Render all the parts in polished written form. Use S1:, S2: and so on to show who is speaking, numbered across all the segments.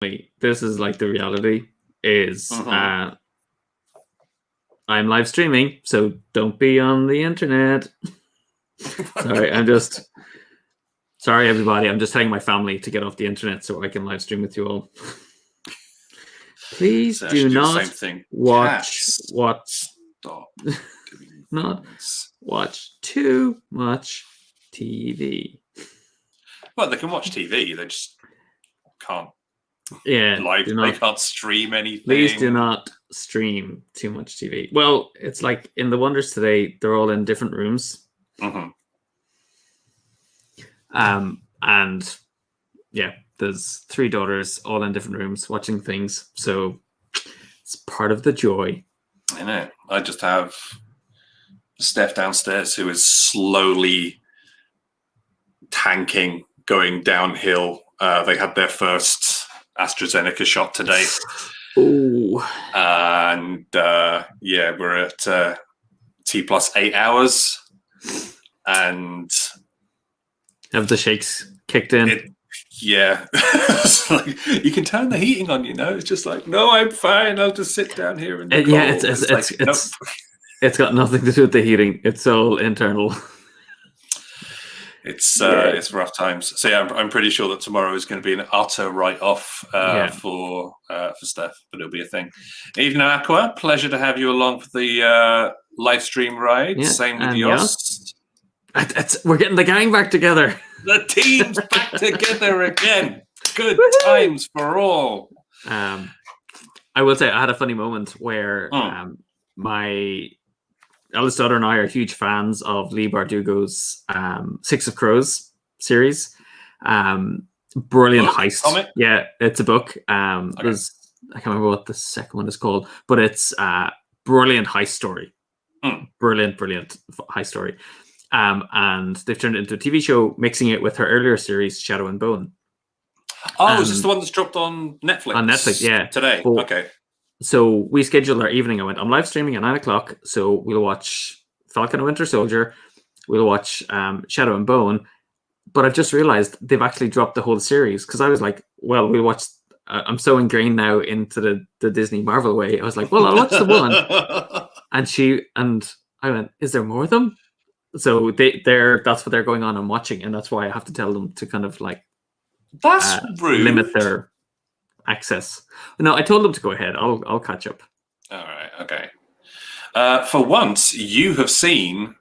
S1: this is like the reality is I'm live streaming, so don't be on the internet. Sorry, sorry everybody. I'm just telling my family to get off the internet so I can live stream with you all. Please do not watch too much TV.
S2: Well, they can watch TV. They just can't.
S1: Yeah,
S2: they can't stream anything.
S1: Please do not stream too much TV. Well, it's like in the Wonders today, they're all in different rooms. And yeah, there's 3 daughters all in different rooms watching things. So it's part of the joy.
S2: I know. I just have Steph downstairs who is slowly tanking, going downhill. They had their first AstraZeneca shot today.
S1: Oh.
S2: And yeah, we're at T plus 8 hours. And
S1: have the shakes kicked in?
S2: Yeah. Like, you can turn the heating on, you know. It's just like, no, I'm fine. I'll just sit down here and
S1: yeah, it's got nothing to do with the heating. It's all internal.
S2: It's rough times. So yeah, I'm pretty sure that tomorrow is going to be an utter write-off for Steph, but it'll be a thing. Evening, Aqua. Pleasure to have you along for the live stream ride. Yeah, same with Yost.
S1: We're getting the gang back together.
S2: The team's back together again. Good times for all.
S1: I will say I had a funny moment where my eldest daughter and I are huge fans of Lee Bardugo's Six of Crows series. Brilliant heist. Comic? Yeah, it's a book. I can't remember what the second one is called, but it's a brilliant heist story. Brilliant heist story. And they've turned it into a TV show, mixing it with her earlier series, Shadow and Bone.
S2: Oh, is this the one that's dropped on Netflix?
S1: On Netflix, yeah.
S2: Today, okay.
S1: So we scheduled our evening. I'm live streaming at 9 o'clock, so we'll watch Falcon and Winter Soldier. We'll watch Shadow and Bone. But I've just realized they've actually dropped the whole series, because I was like, well, we'll watch... I'm so ingrained now into the Disney Marvel way. I was like, well, I'll watch the one. And I went, is there more of them? So that's what they're going on and watching, and that's why I have to tell them to kind of like
S2: that's rude.
S1: Limit their access. No, I told them to go ahead. I'll catch up.
S2: All right, okay. For once, you have seen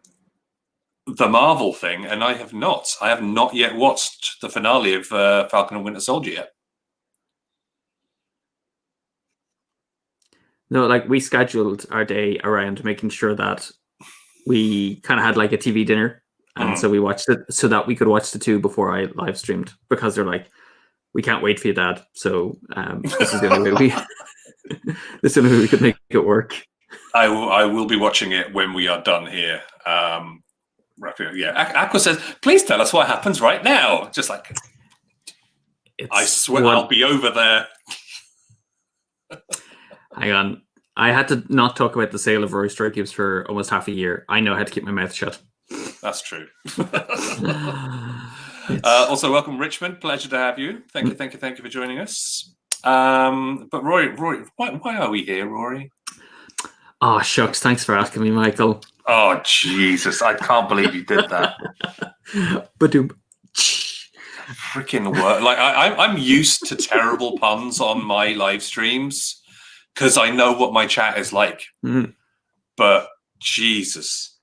S2: the Marvel thing, and I have not. I have not yet watched the finale of Falcon and Winter Soldier yet.
S1: No, like we scheduled our day around making sure that we kind of had like a TV dinner, and so we watched it so that we could watch the 2 before I live streamed, because they're like, we can't wait for you, Dad. So this is the only way this is the only way we could make it work.
S2: I will be watching it when we are done here. Yeah, Aqua says, please tell us what happens right now. Just like, I swear I'll be over there.
S1: Hang on. I had to not talk about the sale of Rory Story Cubes for almost half a year. I know how to keep my mouth shut.
S2: That's true. Also, welcome, Richmond. Pleasure to have you. Thank you for joining us. But Rory, why are we here, Rory?
S1: Oh, shucks. Thanks for asking me, Michael.
S2: Oh, Jesus. I can't believe you did that. Freaking word. Like, I'm used to terrible puns on my live streams, because I know what my chat is like. But Jesus,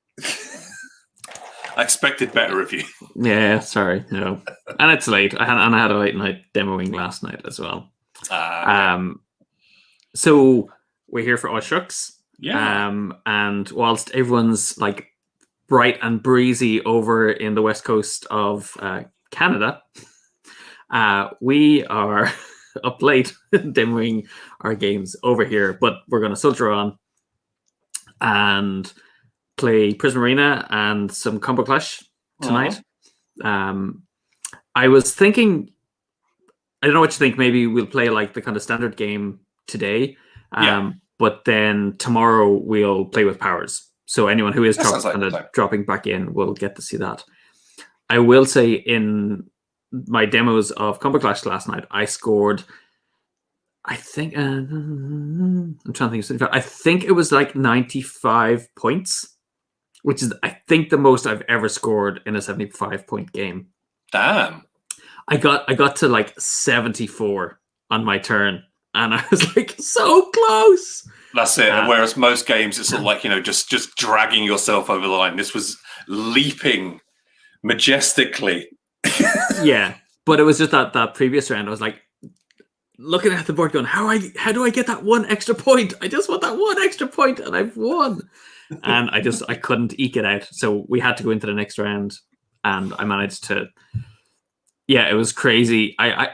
S2: I expected better of you.
S1: Yeah, sorry, no. And it's late, and I had a late night demoing last night as well.
S2: Okay.
S1: So we're here for AwSHUX.
S2: Yeah.
S1: And whilst everyone's like bright and breezy over in the west coast of Canada, we are up late demoing our games over here, but we're going to soldier on and play Prisma Arena and some Kombo Klash tonight. I was thinking, I don't know what you think, maybe we'll play like the kind of standard game today, but then tomorrow we'll play with powers. So anyone who is dropping back in will get to see that. I will say in my demos of Kombo Klash last night, I scored I think I'm trying to think. I think it was like 95 points, which is I think the most I've ever scored in a 75-point game.
S2: Damn.
S1: I got to like 74 on my turn, and I was like so close.
S2: That's it. Whereas most games, it's sort of like, you know, just dragging yourself over the line. This was leaping majestically.
S1: Yeah, but it was just that previous round. I was like looking at the board, going, "How do I get that one extra point? I just want that one extra point, and I've won." And I couldn't eke it out, so we had to go into the next round, and I managed to. Yeah, it was crazy. I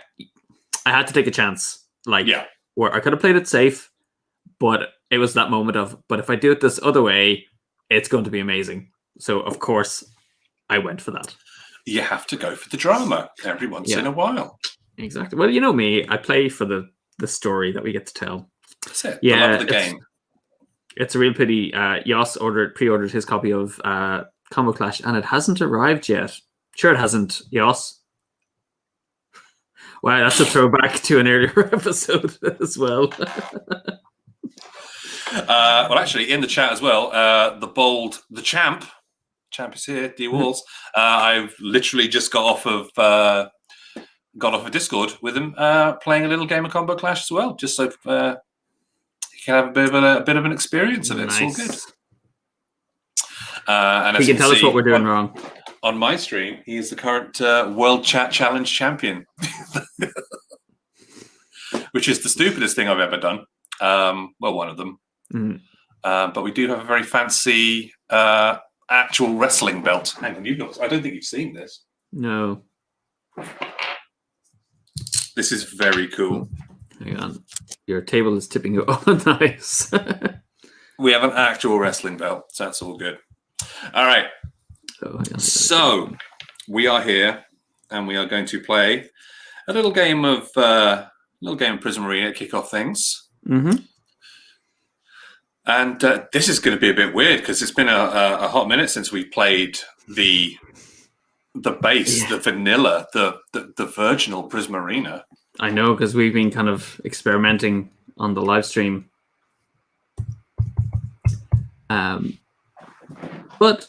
S1: had to take a chance, like where I could have played it safe. But it was that moment of, but if I do it this other way, it's going to be amazing. So, of course, I went for that.
S2: You have to go for the drama every once in a while.
S1: Exactly. Well, you know me. I play for the story that we get to tell.
S2: That's it.
S1: Yeah,
S2: the love of the game.
S1: It's a real pity. Yoss pre-ordered his copy of Kombo Klash, and it hasn't arrived yet. Sure, it hasn't, Yoss. Wow, that's a throwback to an earlier episode as well.
S2: Well, actually, in the chat as well, the champ is here, D Walls. I've literally just got off of Discord with him, playing a little game of Kombo Klash as well, just so you can have a bit of an experience of it.
S1: Nice.
S2: It's all good. And
S1: he can tell us what we're doing wrong.
S2: On my stream, he is the current World Chat Challenge champion, which is the stupidest thing I've ever done. Well, one of them. But we do have a very fancy actual wrestling belt. Hang on, I don't think you've seen this.
S1: No.
S2: This is very cool.
S1: Hang on. Your table is tipping you. Oh, nice.
S2: We have an actual wrestling belt, so that's all good. All right. So we are here, and we are going to play a little game of Prisma Arena to kick off things. And this is going to be a bit weird because it's been a hot minute since we played the base, the vanilla, the virginal Prisma Arena.
S1: I know, because we've been kind of experimenting on the live stream. But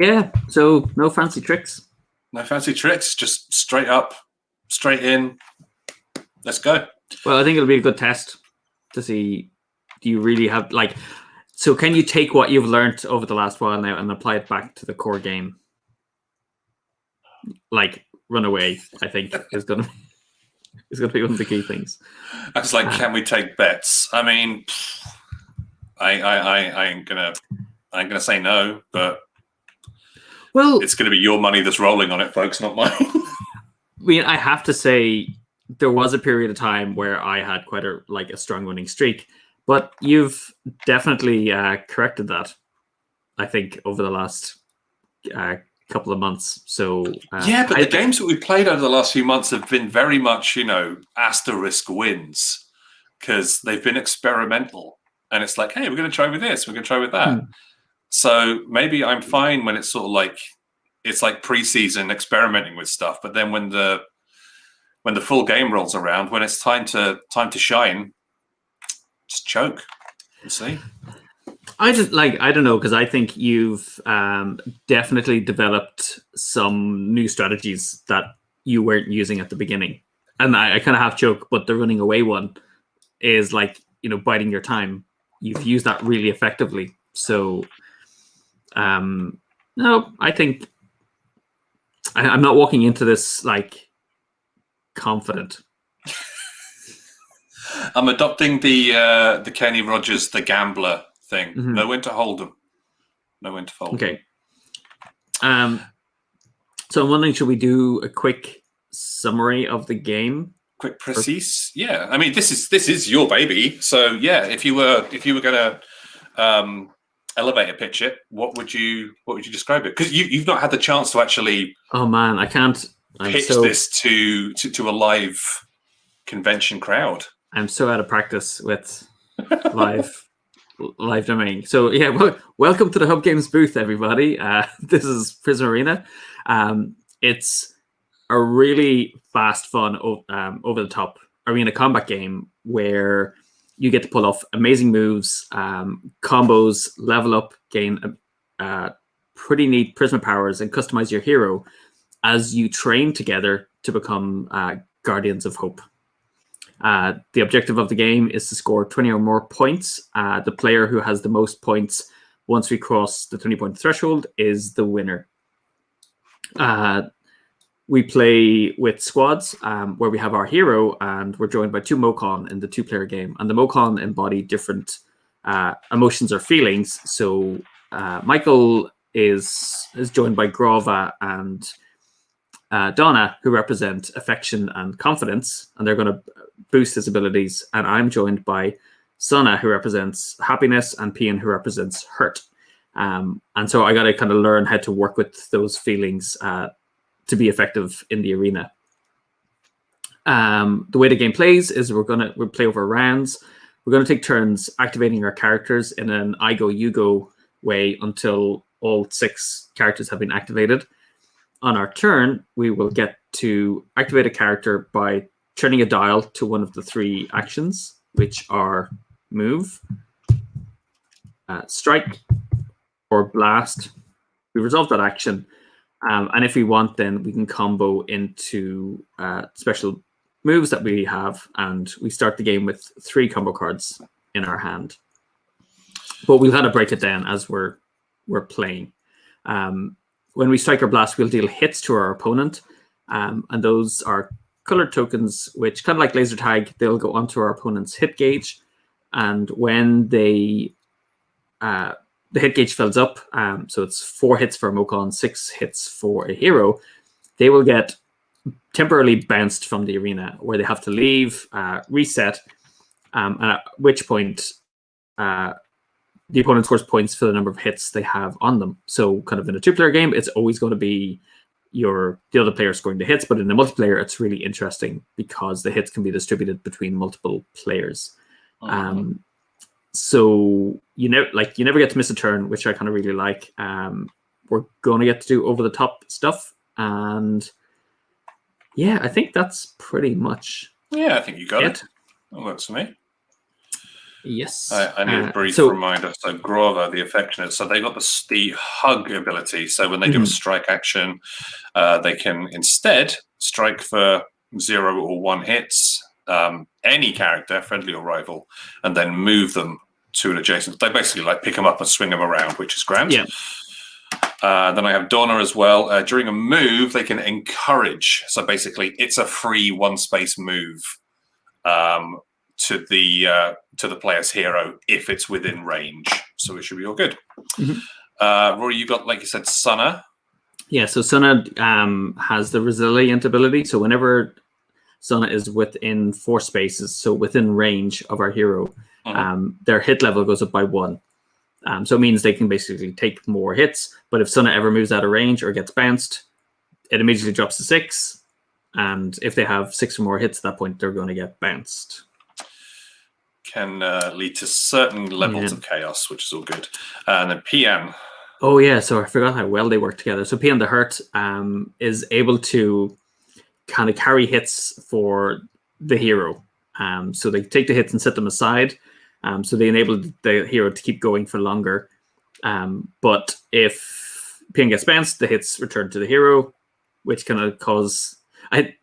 S1: yeah, so no fancy tricks.
S2: No fancy tricks, just straight up, straight in. Let's go.
S1: Well, I think it'll be a good test to see, do you really have, like, so can you take what you've learned over the last while now and apply it back to the core game? Like, run away, I think, is going to be one of the key things.
S2: I was like, can we take bets? I mean, I ain't gonna say no, but
S1: well,
S2: it's gonna be your money that's rolling on it, folks, not mine.
S1: I mean, I have to say there was a period of time where I had quite a strong winning streak, but you've definitely corrected that, I think, over the last couple of months. So
S2: yeah, but the games that we've played over the last few months have been very much, asterisk wins, because they've been experimental. And it's like, hey, we're going to try with this, we're going to try with that. So maybe I'm fine when it's sort of like, it's like pre-season experimenting with stuff. But then when the full game rolls around, when it's time to shine, just choke. We'll see.
S1: I don't know, because I think you've definitely developed some new strategies that you weren't using at the beginning. And I kind of half joke, but the running away one is like, biding your time. You've used that really effectively. So, no, I think I'm not walking into this like confident.
S2: I'm adopting the Kenny Rogers, the gambler thing. Know when to hold them. Know when to fold.
S1: Okay. So I'm wondering, should we do a quick summary of the game?
S2: Quick, precise. Yeah, I mean, this is your baby. So yeah, if you were gonna elevator pitch it, what would you describe it? Because you've not had the chance to actually.
S1: Oh man, I can't
S2: pitch this to a live convention crowd.
S1: I'm so out of practice with live domain. So yeah, welcome to the Hub Games booth, everybody. This is Prisma Arena. It's a really fast, fun, over the top arena combat game where you get to pull off amazing moves, combos, level up, gain pretty neat Prisma powers, and customize your hero as you train together to become Guardians of Hope. The objective of the game is to score 20 or more points. The player who has the most points once we cross the 20-point threshold is the winner. We play with squads where we have our hero, and we're joined by 2 Mokon in the 2-player game. And the Mokon embody different emotions or feelings. So Michael is joined by Grova and Donna, who represent affection and confidence, and they're going to boost his abilities. And I'm joined by Sana, who represents happiness, and Pian, who represents hurt. And so I got to kind of learn how to work with those feelings to be effective in the arena. The way the game plays is we'll play over rounds. We're going to take turns activating our characters in an I go, you go way until all 6 characters have been activated. On our turn, we will get to activate a character by turning a dial to one of the 3 actions, which are move, strike, or blast. We resolve that action. And if we want, then we can combo into special moves that we have, and we start the game with 3 combo cards in our hand. But we'll kind of break it down as we're playing. When we strike or blast, we'll deal hits to our opponent, and those are colored tokens, which, kind of like laser tag, they'll go onto our opponent's hit gauge, and when the hit gauge fills up, so it's 4 hits for a Mokon, 6 hits for a hero, they will get temporarily bounced from the arena, where they have to leave, reset, and at which point the opponent scores points for the number of hits they have on them. So kind of in a 2-player game, it's always going to be the other player scoring the hits, but in the multiplayer, it's really interesting because the hits can be distributed between multiple players. So you never get to miss a turn, which I kind of really like. We're going to get to do over the top stuff, and yeah, I think that's pretty much.
S2: Yeah, I think you got it. That works for me.
S1: Yes.
S2: I need a brief reminder. So Grova, the affectionate, so they got the hug ability. So when they do a strike action, they can instead strike for 0 or 1 hits, any character, friendly or rival, and then move them to an adjacent. They basically like pick them up and swing them around, which is grand. Yeah. Then I have Donna as well. During a move, they can encourage. So basically, it's a free 1-space move to the player's hero if it's within range. So it should be all good. Rory, you got, like you said, Sana.
S1: Yeah, so Sana has the resilient ability. So whenever Sana is within 4 spaces, so within range of our hero, their hit level goes up by 1. So it means they can basically take more hits. But if Sana ever moves out of range or gets bounced, it immediately drops to 6. And if they have 6 or more hits at that point, they're going to get bounced.
S2: Can lead to certain levels of chaos, which is all good. And then Pian.
S1: Oh, yeah. So I forgot how well they work together. So Pian the Hurt is able to kind of carry hits for the hero. So they take the hits and set them aside. So they enable the hero to keep going for longer. But if Pian gets bounced, the hits return to the hero, which kind of cause like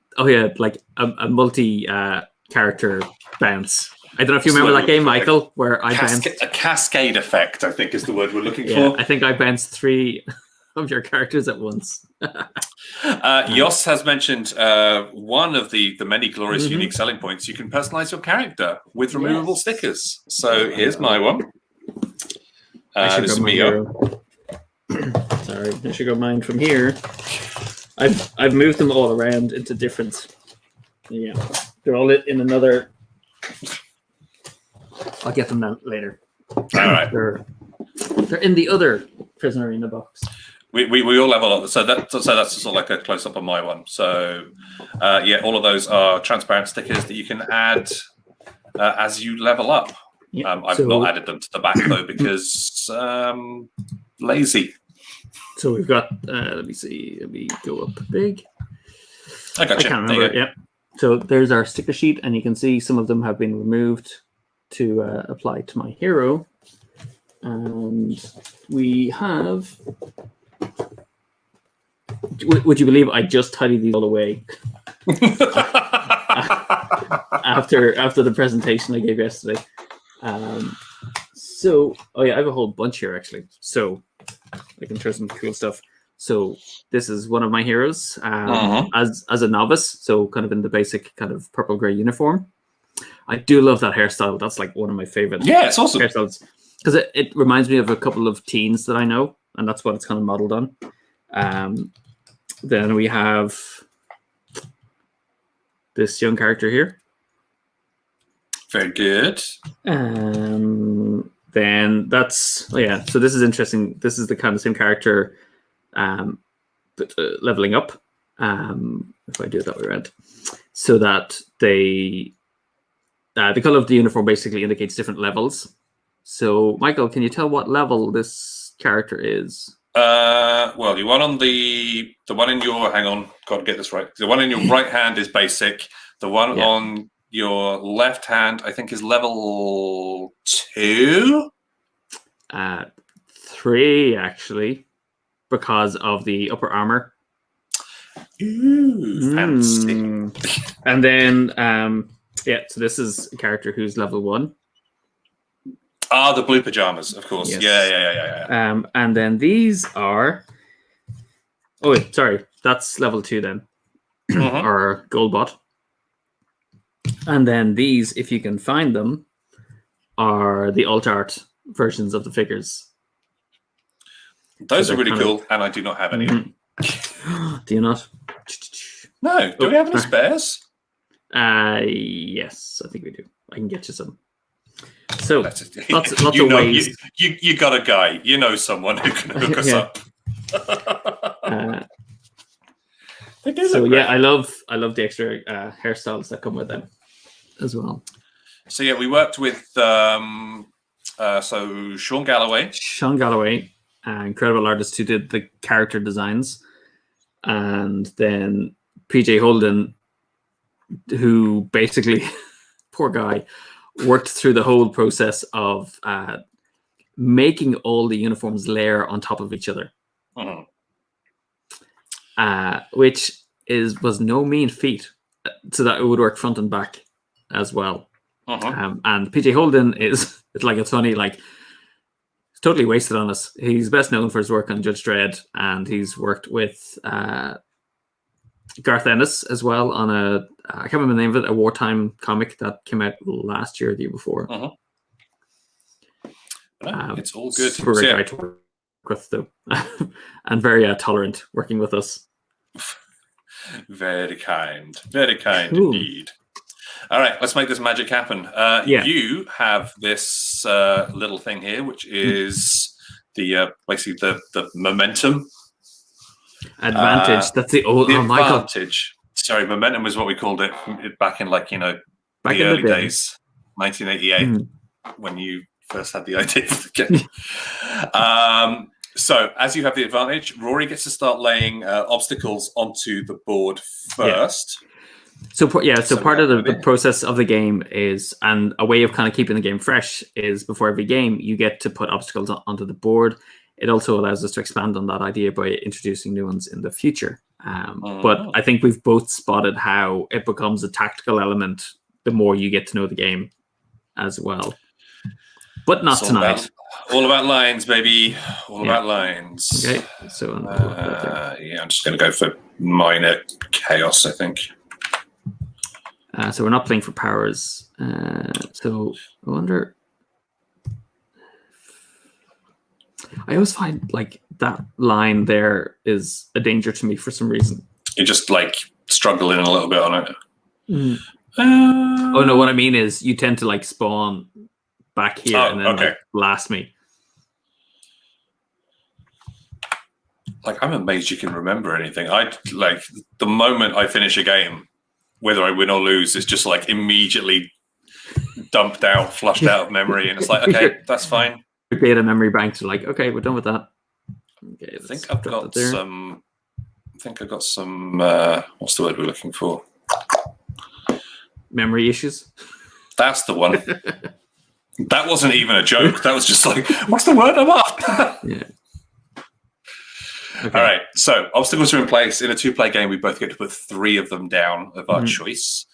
S1: a multi-character bounce. I don't know if you remember that game, Michael, where I bounced.
S2: A cascade effect, I think, is the word we're looking for.
S1: I think I bounced 3 of your characters at once.
S2: Jos has mentioned one of the many glorious unique selling points. You can personalize your character with removable stickers. So here's my one. This is Mio.
S1: Sorry, I should go mine from here. I've moved them all around into different. Yeah, they're all in another. I'll get them down later.
S2: All right.
S1: They're in the other Prisma Arena box.
S2: We all have a lot. So that's sort of like a close up on my one. So all of those are transparent stickers that you can add as you level up. Yep. I've not added them to the back though because lazy.
S1: So we've got. Let me see. Let me go up big.
S2: I got you.
S1: I can't remember. Yep. So there's our sticker sheet, and you can see some of them have been removed to apply to my hero. And we have... Would you believe I just tidied these all away after the presentation I gave yesterday? So, oh yeah, I have a whole bunch here actually. So I can show some cool stuff. So this is one of my heroes as a novice, so kind of in the basic kind of purple gray uniform. I do love that hairstyle. That's like one of my favorite.
S2: Yeah, it's awesome
S1: hairstyles because it reminds me of a couple of teens that I know, and that's what it's kind of modeled on. Then we have this young character here.
S2: Very good.
S1: Then that's, oh yeah, so this is interesting. This is the kind of same character, but leveling up. If I do it that way around, so that the color of the uniform basically indicates different levels. So, Michael, can you tell what level this character is?
S2: Well, the one on the one in your, hang on, got to get this right. The one in your right hand is basic. The one on your left hand, I think, is level 2.
S1: 3 actually, because of the upper armor.
S2: Ooh, fancy.
S1: And then, so this is a character who's level 1.
S2: Ah, the blue pajamas, of course.
S1: Yes.
S2: Yeah.
S1: And then these are... Oh, wait, sorry. That's level 2 then. Or gold bot. And then these, if you can find them, are the alt art versions of the figures.
S2: Those are really cool, and I do not have any.
S1: Do you not?
S2: No. Do we have any spares?
S1: Yes, I think we do. I can get you some. So lots of ways.
S2: You got a guy. You know someone who can hook us up.
S1: So yeah, I love the extra hairstyles that come with them as well.
S2: So yeah, we worked with Sean Galloway, incredible artist who did the character designs, and then PJ Holden, who basically, poor guy, worked through the whole process of making all the uniforms layer on top of each other, which was no mean feat, so that it would work front and back as well. And PJ Holden it's like, it's funny, like, it's totally wasted on us. He's best known for his work on Judge Dredd, and he's worked with Garth Ennis as well on I can't remember the name of it, a wartime comic that came out last year or the year before. It's all good.
S1: Super great guy to work with, though, and very tolerant working with us.
S2: Very kind indeed. All right, let's make this magic happen. You have this little thing here, which is the basically the momentum
S1: advantage. That's the old
S2: advantage. Sorry, momentum is what we called it back in, like, the early days, 1988, when you first had the idea for the game. So as you have the advantage, Rory gets to start laying obstacles onto the board first.
S1: So part of the process of the game is, and a way of kind of keeping the game fresh is, before every game you get to put obstacles onto the board. It also allows us to expand on that idea by introducing new ones in the future. But I think we've both spotted how it becomes a tactical element the more you get to know the game as well. But not tonight.
S2: All about lines, baby. All about lines.
S1: Okay, so
S2: I'm just going to go for minor chaos, I think.
S1: So we're not playing for powers. So I wonder... I always find, like, that line there is a danger to me for some reason.
S2: You're just, like, struggling a little bit on it.
S1: Oh, no, what I mean is you tend to, like, spawn back here and then like, blast me.
S2: Like, I'm amazed you can remember anything. Like, the moment I finish a game, whether I win or lose, it's just, like, immediately dumped out, flushed out of memory, and it's like, okay, that's fine.
S1: Create a memory bank to, like, okay, we're done with that. Okay,
S2: I think I've got some. What's the word we're looking for?
S1: memory issues.
S2: That's the one. That wasn't even a joke. That was just like, what's the word I'm after?
S1: Yeah. Okay.
S2: All right. So obstacles are in place. In a 2-player game, we both get to put 3 of them down of our choice.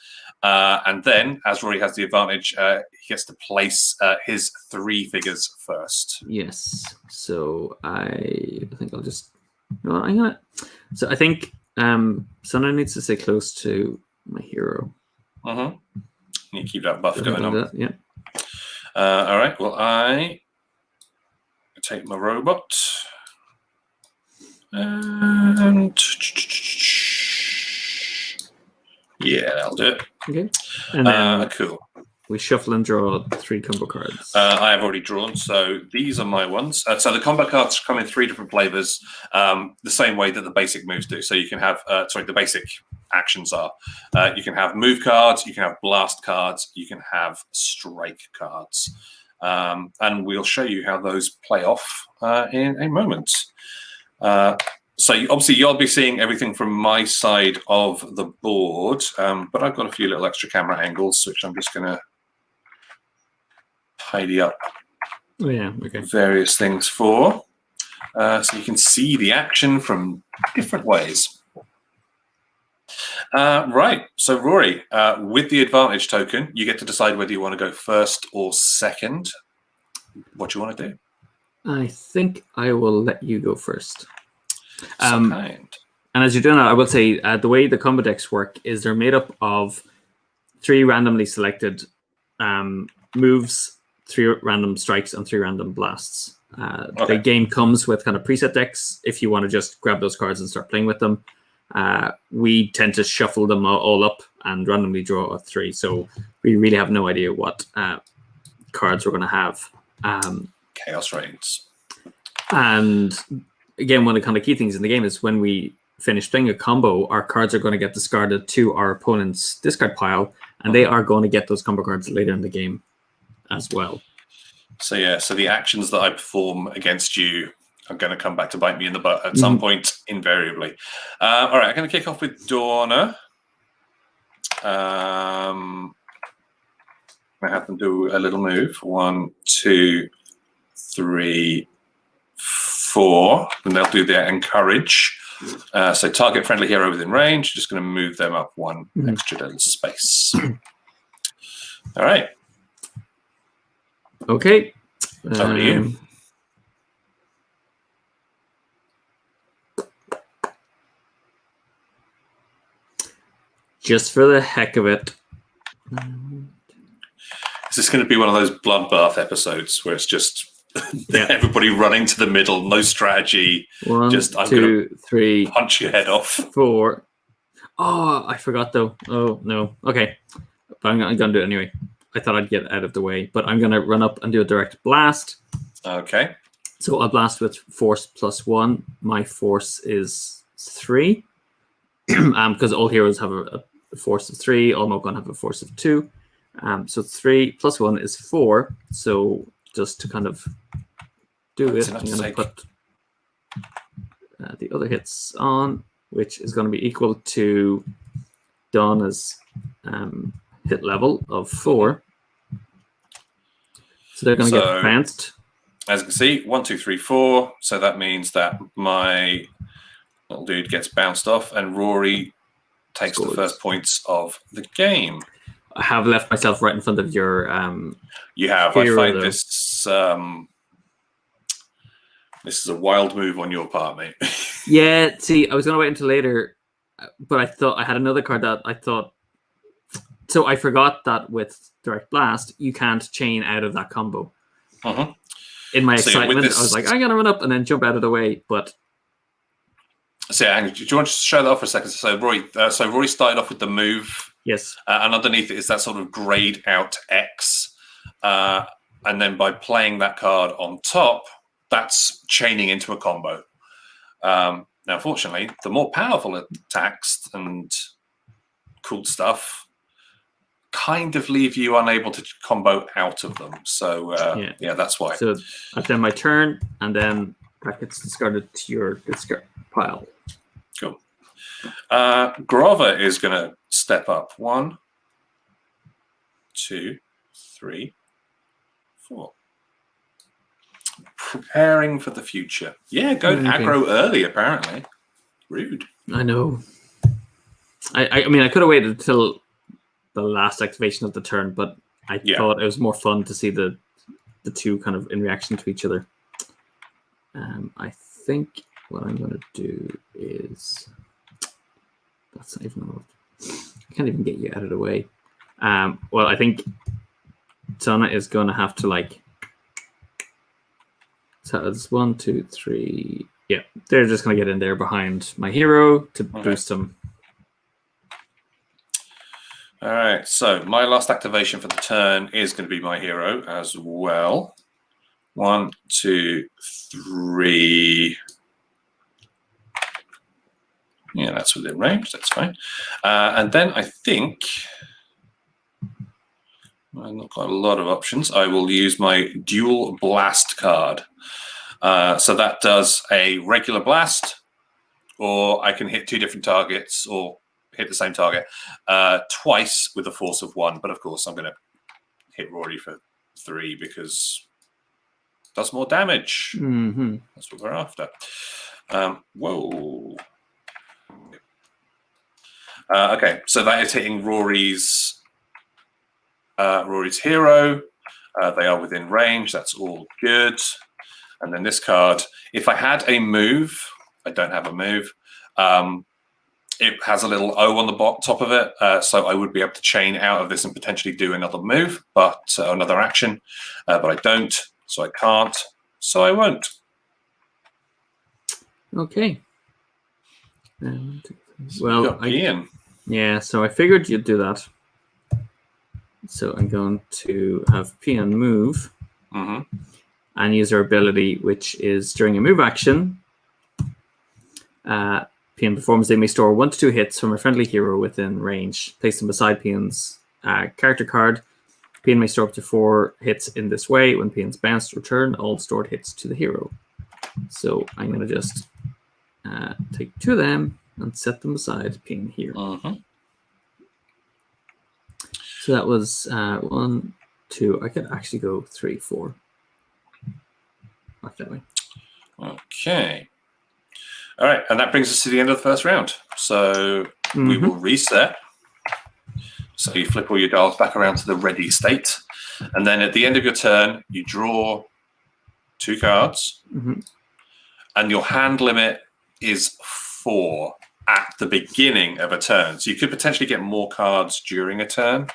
S2: And then, as Rory has the advantage, he gets to place his 3 figures first.
S1: Yes. So I think I'll just. No, I'm gonna. So I think Sona needs to stay close to my hero.
S2: You keep that buff going on.
S1: Yeah.
S2: All right. Well, I take my robot and yeah, that'll do it.
S1: Okay. And then
S2: cool.
S1: we shuffle and draw 3 combo cards.
S2: I have already drawn, so these are my ones. So the combo cards come in 3 different flavors, the same way that the basic moves do. So you can have, the basic actions are, you can have move cards, you can have blast cards, you can have strike cards. And we'll show you how those play off in a moment. So obviously you'll be seeing everything from my side of the board, but I've got a few little extra camera angles, which I'm just going to tidy up various things for, so you can see the action from different ways. Right, so Rory, with the advantage token, you get to decide whether you want to go first or second. What do you want to do?
S1: I think I will let you go first.
S2: And
S1: as you're doing that, I will say the way the combo decks work is they're made up of 3 randomly selected moves, 3 random strikes, and 3 random blasts. The game comes with kind of preset decks if you want to just grab those cards and start playing with them. We tend to shuffle them all up and randomly draw a 3, so we really have no idea what cards we're going to have.
S2: Chaos reigns.
S1: And again, one of the kind of key things in the game is when we finish playing a combo, our cards are going to get discarded to our opponent's discard pile, and they are going to get those combo cards later in the game as well.
S2: So yeah, so the actions that I perform against you are going to come back to bite me in the butt at some point, invariably. All right, I'm going to kick off with Dorna. I have them do a little move. 1, 2, 3, 4. And they'll do their encourage. So target friendly hero within range. Just going to move them up 1 extra little space. All right.
S1: Okay.
S2: Over to you.
S1: Just for the heck of it.
S2: Is this going to be one of those bloodbath episodes where it's just everybody running to the middle, no strategy?
S1: 1,
S2: just I'm
S1: 2, 3,
S2: punch your head off.
S1: 4. Oh, I forgot though. Oh no. Okay, but I'm gonna do it anyway. I thought I'd get out of the way, but I'm gonna run up and do a direct blast.
S2: Okay.
S1: So I'll blast with force +1. My force is 3. Because all heroes have a force of 3. All Mokon have a force of 2. So 3 + 1 is 4. So just to kind of do it, I'm going to put the other hits on, which is going to be equal to Donna's hit level of 4. So they're going to get advanced.
S2: As you can see, 1, 2, 3, 4. So that means that my little dude gets bounced off, and Rory takes the first points of the game.
S1: I have left myself right in front of your.
S2: You have. I find this. This is a wild move on your part, mate.
S1: Yeah. See, I was going to wait until later, but I thought I had another card that I thought. So I forgot that with Direct Blast, you can't chain out of that combo. In my excitement, I was like, I'm going to run up and then jump out of the way, but.
S2: So, do you want to show that off for a second? So, Rory started off with the move.
S1: Yes.
S2: And underneath it is that sort of grayed out X. And then by playing that card on top, that's chaining into a combo. Now, fortunately, the more powerful attacks and cool stuff kind of leave you unable to combo out of them. So, yeah, that's why.
S1: So, I've done my turn, and then that gets discarded to your discard pile.
S2: Cool. Grover is going to step up. 1, 2, 3, 4. Preparing for the future. Yeah, going aggro early, apparently. Rude.
S1: I know. I mean, I could have waited until the last activation of the turn, but I thought it was more fun to see the two kind of in reaction to each other. I think what I'm going to do is... That's not even allowed. I can't even get you out of the way. Well, I think Sana is going to have to like... So it's 1, 2, 3... Yeah, they're just going to get in there behind my hero to boost him.
S2: All right, so my last activation for the turn is going to be my hero as well. 1, 2, 3. Yeah, that's within range. That's fine. And then I think I've not got a lot of options. I will use my dual blast card. So that does a regular blast, or I can hit 2 different targets, or hit the same target twice with a force of 1. But of course, I'm going to hit Rory for 3 because it does more damage. That's what we're after. Whoa. Okay, so that is hitting Rory's hero. They are within range. That's all good. And then this card, if I had a move, I don't have a move. It has a little O on the top of it, so I would be able to chain out of this and potentially do another move, but another action. But I don't, so I can't, so I won't.
S1: Okay. Well,
S2: Ian.
S1: Yeah, so I figured you'd do that. So I'm going to have Pian move and use her ability, which is during a move action. Pian performs, they may store 1 to 2 hits from a friendly hero within range. Place them beside Pian's character card. Pian may store up to 4 hits in this way. When Pian's bounced, return all stored hits to the hero. So I'm going to just take 2 of them and set them beside Pian here. So that was 1, 2. I could actually go 3, 4. Not that way.
S2: Okay. All right, and that brings us to the end of the first round. So we will reset. So you flip all your dials back around to the ready state. And then at the end of your turn, you draw 2 cards. And your hand limit is 4 at the beginning of a turn. So you could potentially get more cards during a turn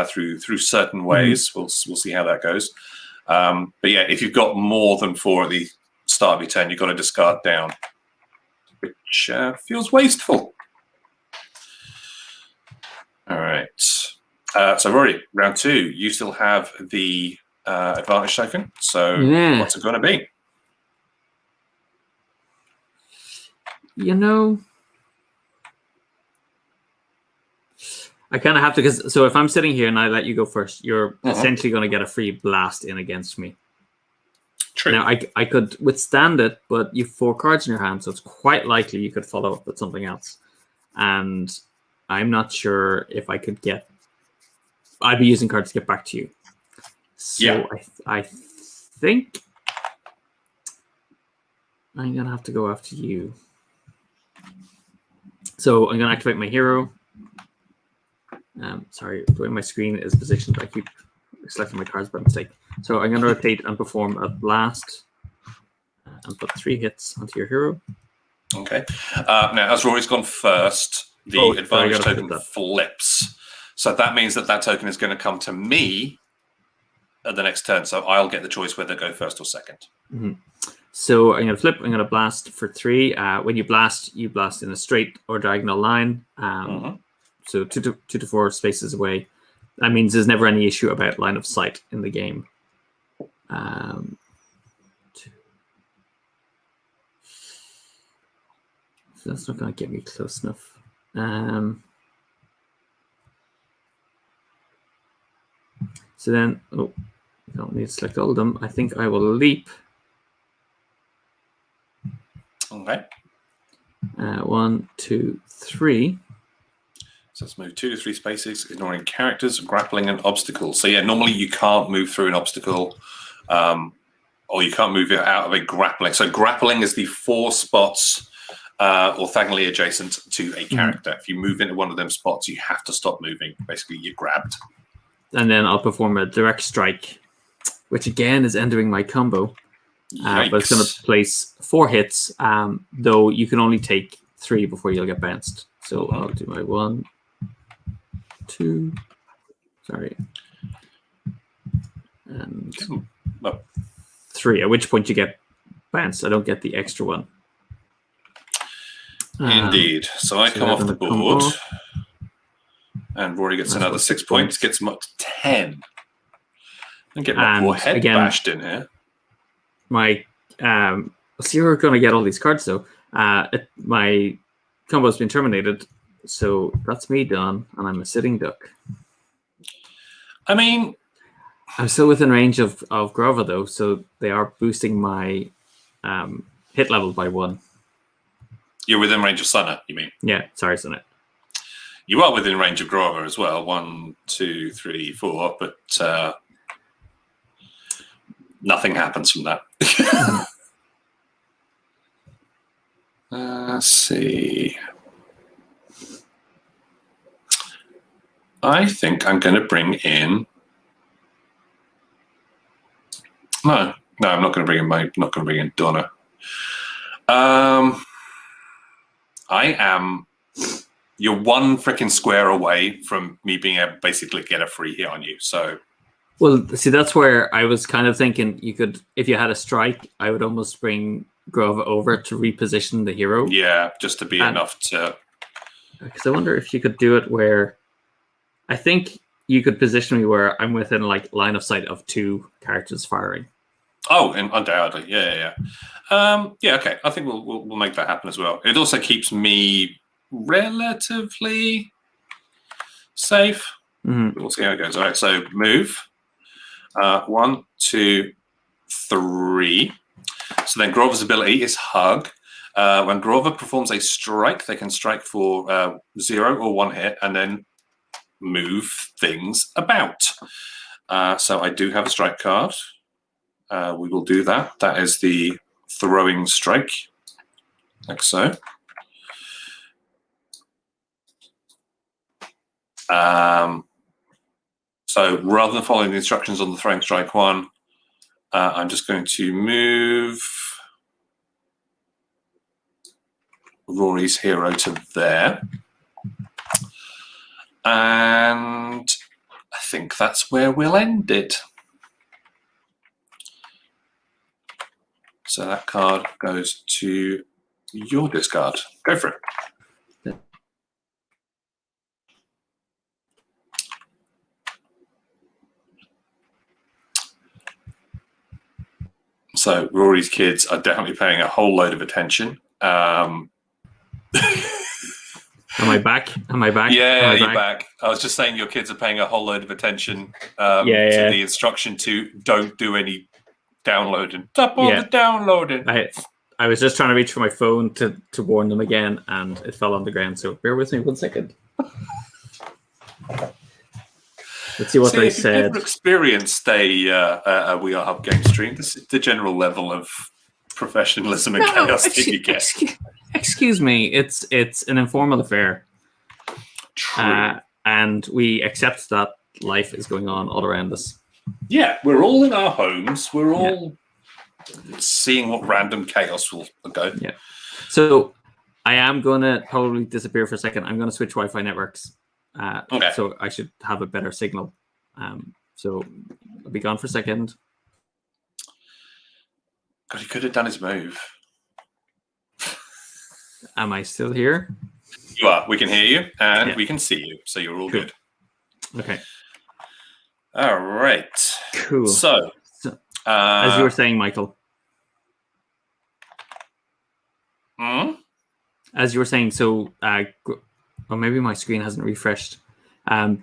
S2: through certain ways. We'll see how that goes. But yeah, if you've got more than 4 at the start of your turn, you've got to discard down, which feels wasteful. All right. So Rory, round 2, you still have the advantage token. So what's it going to be?
S1: You know, I kind of have to, because so if I'm sitting here and I let you go first, you're essentially going to get a free blast in against me.
S2: True.
S1: Now, I could withstand it, but you've 4 cards in your hand, so it's quite likely you could follow up with something else. And I'm not sure if I could get... I'd be using cards to get back to you. So I think I'm going to have to go after you. So I'm going to activate my hero. Sorry, the way my screen is positioned, I keep selecting my cards by mistake. So I'm going to rotate and perform a blast and put 3 hits onto your hero.
S2: Okay. Now, as Rory's gone first, the advantage token flips. So that means that token is going to come to me at the next turn. So I'll get the choice whether to go first or second.
S1: So I'm going to flip. I'm going to blast for 3. When you blast in a straight or diagonal line. So 2 to 4 spaces away. That means there's never any issue about line of sight in the game. So that's not going to get me close enough. So then, I don't need to select all of them. I think I will leap.
S2: Okay.
S1: 1, 2, 3.
S2: So let's move 2 to 3 spaces, ignoring characters, grappling, and obstacles. So yeah, normally you can't move through an obstacle, or you can't move it out of a grappling. So grappling is the 4 spots orthogonally adjacent to a character. If you move into one of them spots, you have to stop moving. Basically, you're grabbed.
S1: And then I'll perform a direct strike, which again is entering my combo. But it's going to place 4 hits, though you can only take 3 before you'll get bounced. So I'll do my 1, 2, sorry, and 3, at which point you get bounced. I don't get the extra one.
S2: Indeed. So I come off the board, and Rory gets another 6 points, gets him up to 10. And get my poor head bashed in here.
S1: My so you're going to get all these cards though. My combo's been terminated, so that's me done, and I'm a sitting duck.
S2: I mean,
S1: I'm still within range of Grova though, so they are boosting my hit level by 1.
S2: You're within range of Sunna, you mean?
S1: Yeah, sorry, Sunna.
S2: You are within range of Grova as well. 1, 2, 3, 4, but nothing happens from that. Let's see. I think I'm going to bring in. No, I'm not going to bring in not going to bring in Donna. You're 1 freaking square away from me being able to basically get a free hit on you. So.
S1: Well, see, that's where I was kind of thinking you could, if you had a strike, I would almost bring Grova over to reposition the hero.
S2: Yeah, just to be enough to.
S1: Because I wonder if you could do it where, I think you could position me where I'm within like line of sight of 2 characters firing.
S2: Oh, and undoubtedly, yeah. Okay. I think we'll make that happen as well. It also keeps me relatively safe. We'll see how it goes. All right, so move. 1, 2, 3. So then Grover's ability is Hug. When Grover performs a strike, they can strike for 0 or 1 hit and then move things about. So I do have a strike card. We will do that. That is the throwing strike, like so. So rather than following the instructions on the throwing strike 1, I'm just going to move Rory's hero to there. And I think that's where we'll end it. So that card goes to your discard. Go for it. So Rory's kids are definitely paying a whole load of attention.
S1: Am I back?
S2: Yeah, you're back. I was just saying your kids are paying a whole load of attention to the instruction to don't do any downloading. Stop all the downloading.
S1: I was just trying to reach for my phone to warn them again, and it fell on the ground. So bear with me 1 second. Let's see what they said.
S2: If you've never experienced a We Are Hub game stream, this is the general level of professionalism and chaos that you get.
S1: Excuse me, it's an informal affair.
S2: True.
S1: And we accept that life is going on all around us.
S2: Yeah, we're all in our homes. We're all seeing what random chaos will go.
S1: Yeah. So I am going to probably disappear for a second. I'm going to switch Wi-Fi networks.
S2: Okay.
S1: So I should have a better signal. So I'll be gone for a second.
S2: God, he could have done his move.
S1: Am I still here?
S2: You are. We can hear you and we can see you. So you're all good.
S1: Okay.
S2: All right.
S1: Cool.
S2: So
S1: as you were saying, Michael. As you were saying, so or maybe my screen hasn't refreshed.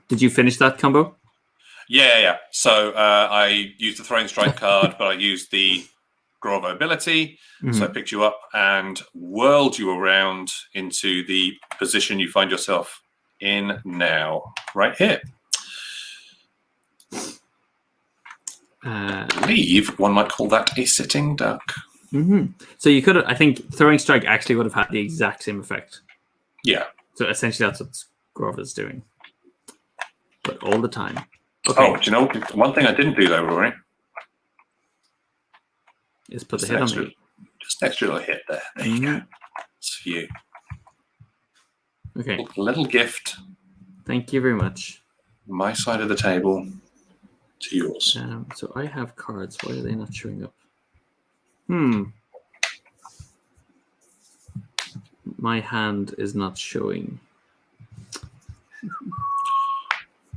S1: Did you finish that combo?
S2: Yeah. So I used the throwing strike card, but I used the Grovo ability. So I picked you up and whirled you around into the position you find yourself in now, right here. I believe one might call that a sitting duck.
S1: So you could, I think, throwing strike actually would have had the exact same effect.
S2: Yeah.
S1: So essentially, that's what Grover's doing, but all the time. Okay.
S2: Oh, do you know one thing I didn't do though, Rory?
S1: Is put the hit on me.
S2: Just an extra little hit there. There you go. It's for you.
S1: Okay.
S2: A little gift.
S1: Thank you very much.
S2: My side of the table to yours.
S1: So I have cards. Why are they not showing up? My hand is not showing.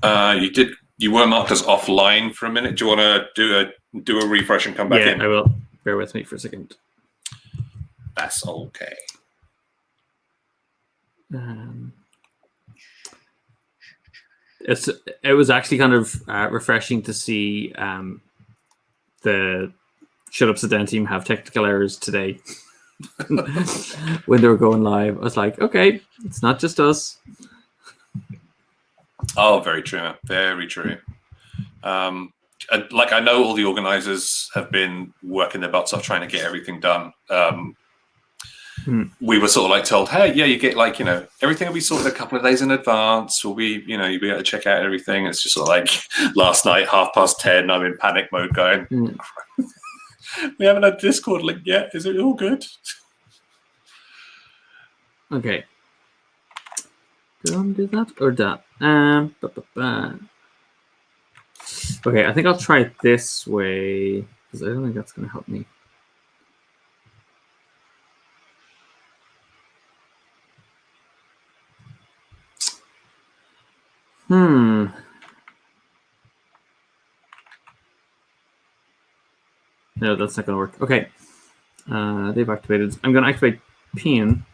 S2: You were marked as offline for a minute. Do you want to do a refresh and come back in?
S1: Yeah, I will. Bear with me for a second.
S2: That's okay.
S1: It was actually kind of refreshing to see the Shut Up Sit Down team have technical errors today. When they were going live, I was like, okay, it's not just us.
S2: Oh, very true. Very true. Like I know all the organizers have been working their butts off trying to get everything done. We were sort of like told, hey, yeah, you get like, everything will be sorted a couple of days in advance. We'll be, you'll be able to check out everything. It's just sort of like last night, 10:30, I'm in panic mode going, we haven't had Discord link yet. Is it all good?
S1: Okay. Do I want to do that or that? Okay, I think I'll try it this way because I don't think that's going to help me. No, that's not going to work. Okay. They've activated. I'm going to activate Pin.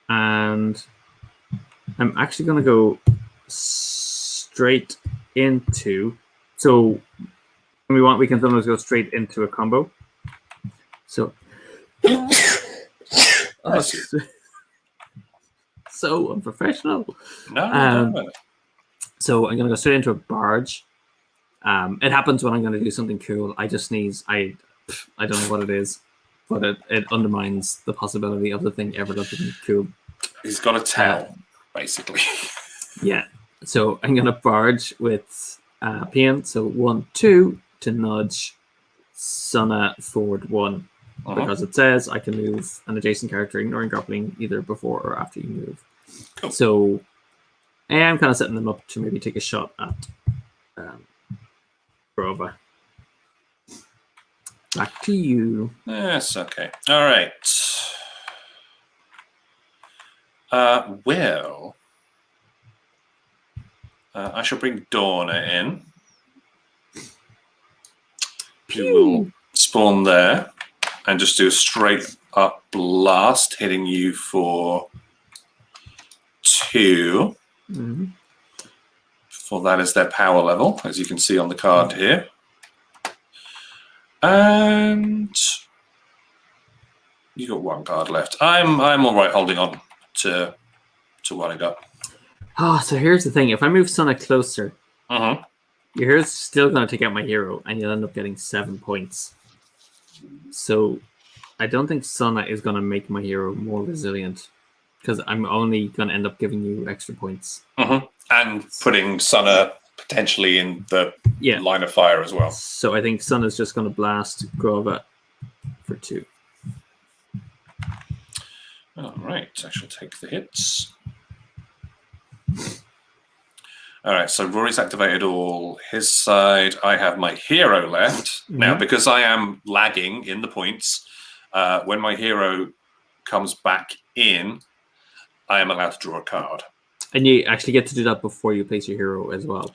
S1: And I'm actually going to go straight into. So when we want, we can sometimes go straight into a combo. So. So unprofessional.
S2: No.
S1: So I'm going to go straight into a barge. It happens when I'm going to do something cool. I just sneeze. I don't know what it is, but it undermines the possibility of the thing ever looking cool.
S2: He's got to tell, basically.
S1: Yeah. So I'm going to barge with PN. So 1, 2 to nudge Sunna forward 1. Because it says I can move an adjacent character ignoring grappling either before or after you move.
S2: Cool.
S1: So I am kind of setting them up to maybe take a shot at Grover. Back to you.
S2: Yes, okay. All right. I shall bring Dawna in. You will spawn there and just do a straight up blast, hitting you for 2. For that is their power level, as you can see on the card here. And you got 1 card left. I'm all right holding on to what I got.
S1: So here's the thing. If I move Sunna closer, your hero's still going to take out my hero, and you'll end up getting 7 points. So I don't think Sunna is going to make my hero more resilient, because I'm only going to end up giving you extra points.
S2: And putting Sunna potentially in the line of fire as well.
S1: So I think Sunna's just going to blast Grover for 2.
S2: All right, I shall take the hits. All right, so Rory's activated all his side. I have my hero left. Now, because I am lagging in the points, when my hero comes back in, I am allowed to draw a card. And
S1: you actually get to do that before you place your hero as well.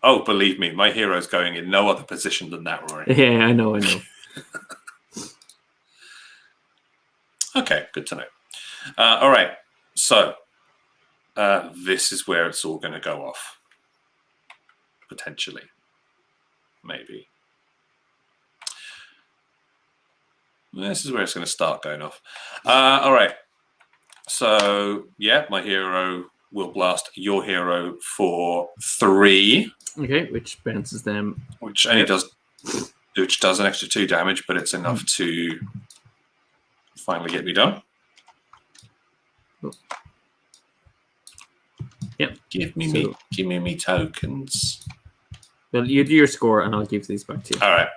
S2: Oh, believe me, my hero's going in no other position than that, Rory.
S1: Yeah, I know.
S2: Okay, good to know. All right, so this is where it's all going to go off. Potentially. Maybe. This is where it's going to start going off. All right. So yeah, my hero will blast your hero for 3.
S1: Okay, which bounces them.
S2: Which only does an extra 2 damage, but it's enough to finally get me done.
S1: Yep.
S2: Give me me tokens.
S1: Well, you do your score, and I'll give these back to you.
S2: All right.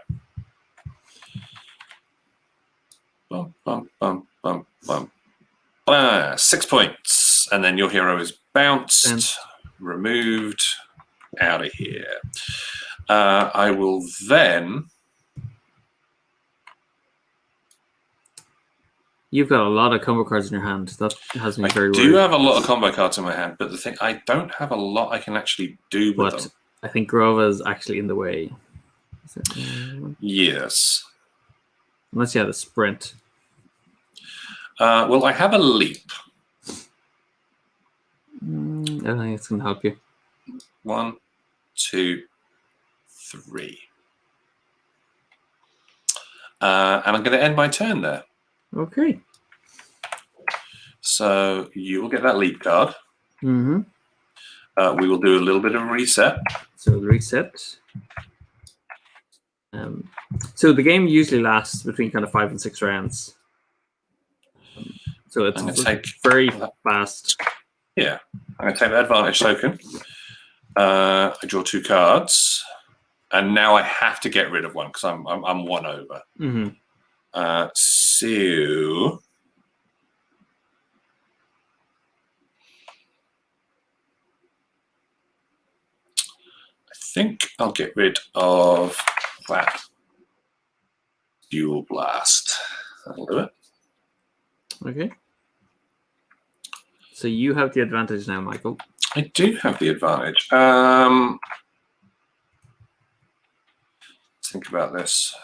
S2: Bum, bum, bum, bum, bum. 6 points, and then your hero is bounced, removed, out of here. I will then.
S1: You've got a lot of combo cards in your hand. That has me very worried.
S2: I do have a lot of combo cards in my hand, but the thing, I don't have a lot I can actually do with them.
S1: I think Grova is actually in the way.
S2: Yes.
S1: Unless you have a sprint.
S2: Well, I have a leap.
S1: I don't think it's going to help you.
S2: 1, 2, 3. And I'm going to end my turn there.
S1: Okay.
S2: So you will get that leap card.
S1: Mm-hmm.
S2: We will do a little bit of reset.
S1: So reset. So the game usually lasts between kind of 5 and 6 rounds. So it's very fast.
S2: Yeah. I'm going to take the advantage token. I draw 2 cards. And now I have to get rid of one because I'm 1 over.
S1: Mm-hmm.
S2: So I think I'll get rid of that Dual Blast. That'll do it.
S1: Okay. So you have the advantage now, Michael.
S2: I do have the advantage. Let's think about this.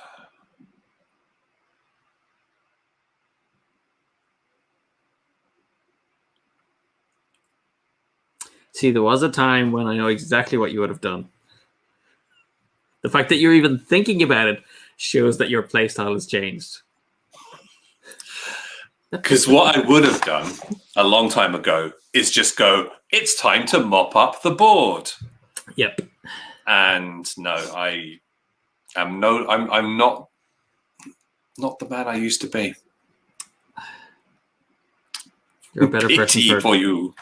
S1: See, there was a time when I know exactly what you would have done. The fact that you're even thinking about it shows that your playstyle has changed.
S2: Because what I would have done a long time ago is just go, it's time to mop up the board.
S1: Yep.
S2: And no, I'm not the man I used to be.
S1: You're a better person
S2: for you.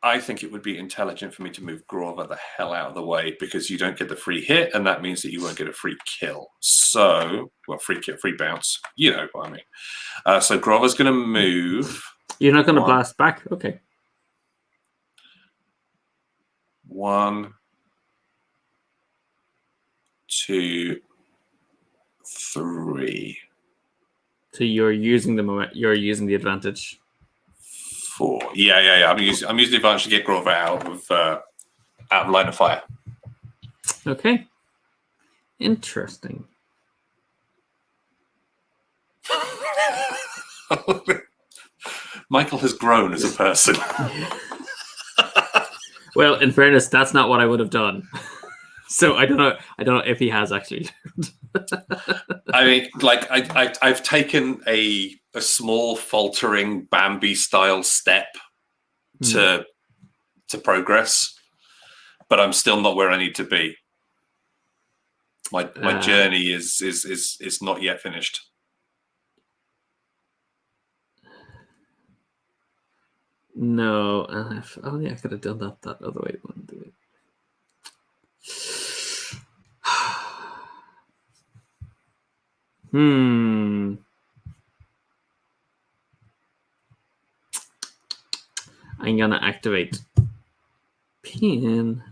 S2: I think it would be intelligent for me to move Grova the hell out of the way because you don't get the free hit, and that means that you won't get a free kill. So, well, free kill, free bounce. You know what I mean. So Grova's going to move.
S1: You're not going to blast back? Okay.
S2: 1, 2, 3.
S1: So you're using the advantage.
S2: 4. Yeah. I'm using the advantage to get Grova out of line of fire.
S1: Okay. Interesting.
S2: Michael has grown as a person.
S1: Well, in fairness, that's not what I would have done. So I don't know if he has actually.
S2: I mean, like I've taken a small faltering Bambi style step to progress, but I'm still not where I need to be. My journey is not yet finished.
S1: No, if only I could have done that other way. Wouldn't do it. I'm gonna activate pin.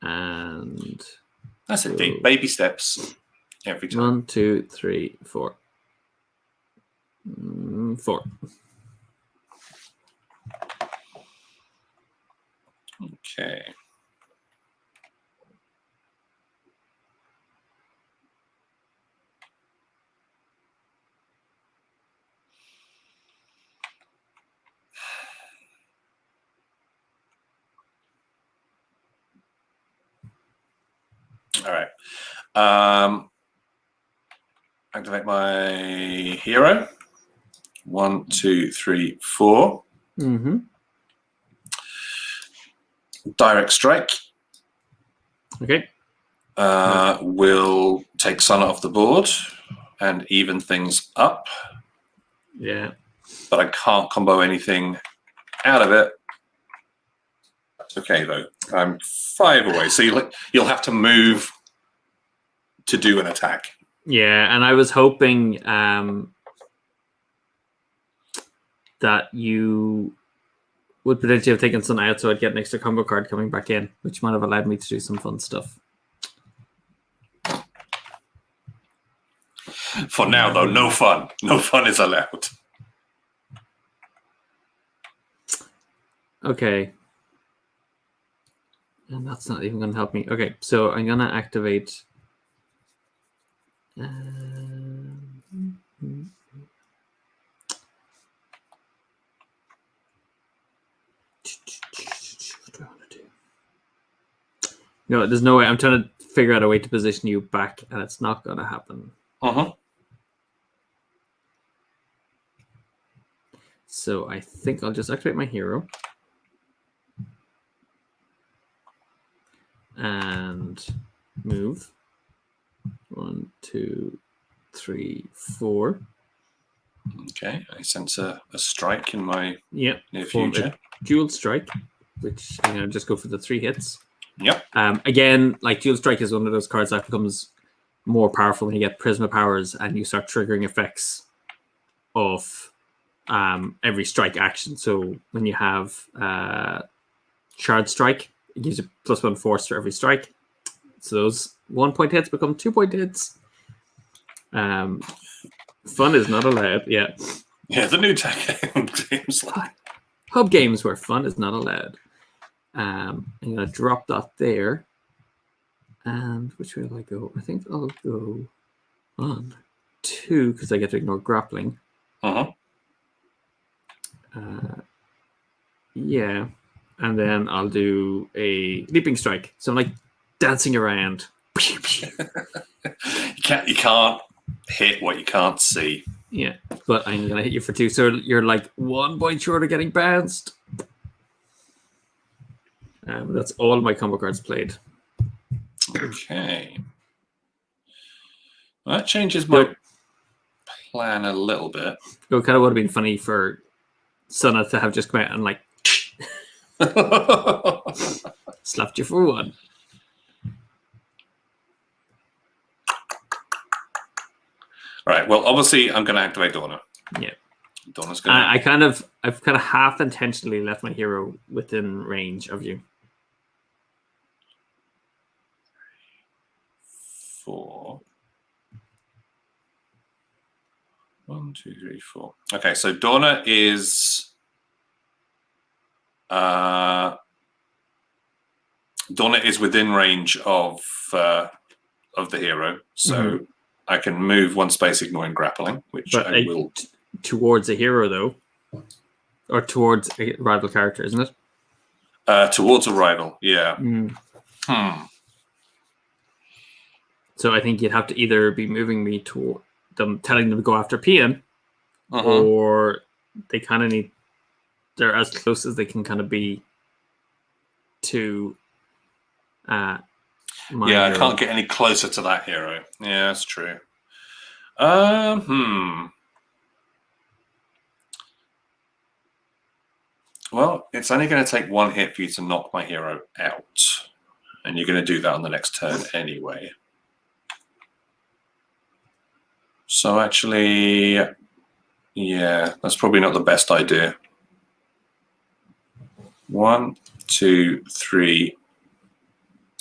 S1: And
S2: that's it. Baby steps every time.
S1: 1, 2, 3, 4. 4.
S2: Okay. All right. activate my hero. 1, 2, 3, 4.
S1: Mm-hmm.
S2: Direct strike.
S1: Okay.
S2: Will take Sun off the board and even things up.
S1: Yeah.
S2: But I can't combo anything out of it. That's okay though. I'm 5 away, so you'll have to move to do an attack.
S1: Yeah, and I was hoping that you would potentially have taken Sun out, so I'd get an extra combo card coming back in, which might have allowed me to do some fun stuff.
S2: For now, though, no fun. No fun is allowed.
S1: Okay. And that's not even going to help me. Okay, so I'm going to activate... What do I want to do? No, there's no way. I'm trying to figure out a way to position you back, and it's not going to happen. So I think I'll just activate my hero. And move. 1, 2, 3, 4.
S2: Okay, I sense a strike in my near
S1: form
S2: future.
S1: A dual strike, which I'm going to just go for the 3 hits.
S2: Yep.
S1: Again, like dual strike is one of those cards that becomes more powerful when you get Prisma powers and you start triggering effects of every strike action. So when you have Shard Strike, it gives you +1 force for every strike. So those 1-point hits become 2-point hits. Fun is not allowed. Yeah.
S2: Yeah, the new tech seems like
S1: hub games where fun is not allowed. I'm gonna drop that there. And which way will I go? I think I'll go on 2 because I get to ignore grappling. Yeah. And then I'll do a leaping strike. So I'm like dancing around.
S2: you can't hit what you can't see.
S1: Yeah, but I'm gonna hit you for 2, so you're like 1 point short of getting bounced. That's all my combo cards played.
S2: Okay, well, that changes my plan a little bit.
S1: It kind of would have been funny for Sunna to have just come out and like slapped you for 1.
S2: All right. Well, obviously, I'm going to activate Donna.
S1: Yeah.
S2: Donna's going to...
S1: I've kind of half intentionally left my hero within range of you.
S2: 4. 1, 2, 3, 4. Okay, so Donna is... Donna is within range of the hero, so I can move 1 space ignoring grappling, which I will...
S1: Towards a hero, though. Or towards a rival character, isn't it?
S2: Towards a rival, yeah.
S1: So I think you'd have to either be moving me toward them, telling them to go after Pian, or they kind of need... They're as close as they can kind of be to...
S2: yeah,
S1: hero.
S2: I can't get any closer to that hero. Yeah, that's true. Well, it's only going to take 1 hit for you to knock my hero out. And you're going to do that on the next turn anyway. So actually, yeah, that's probably not the best idea. 1, 2, 3,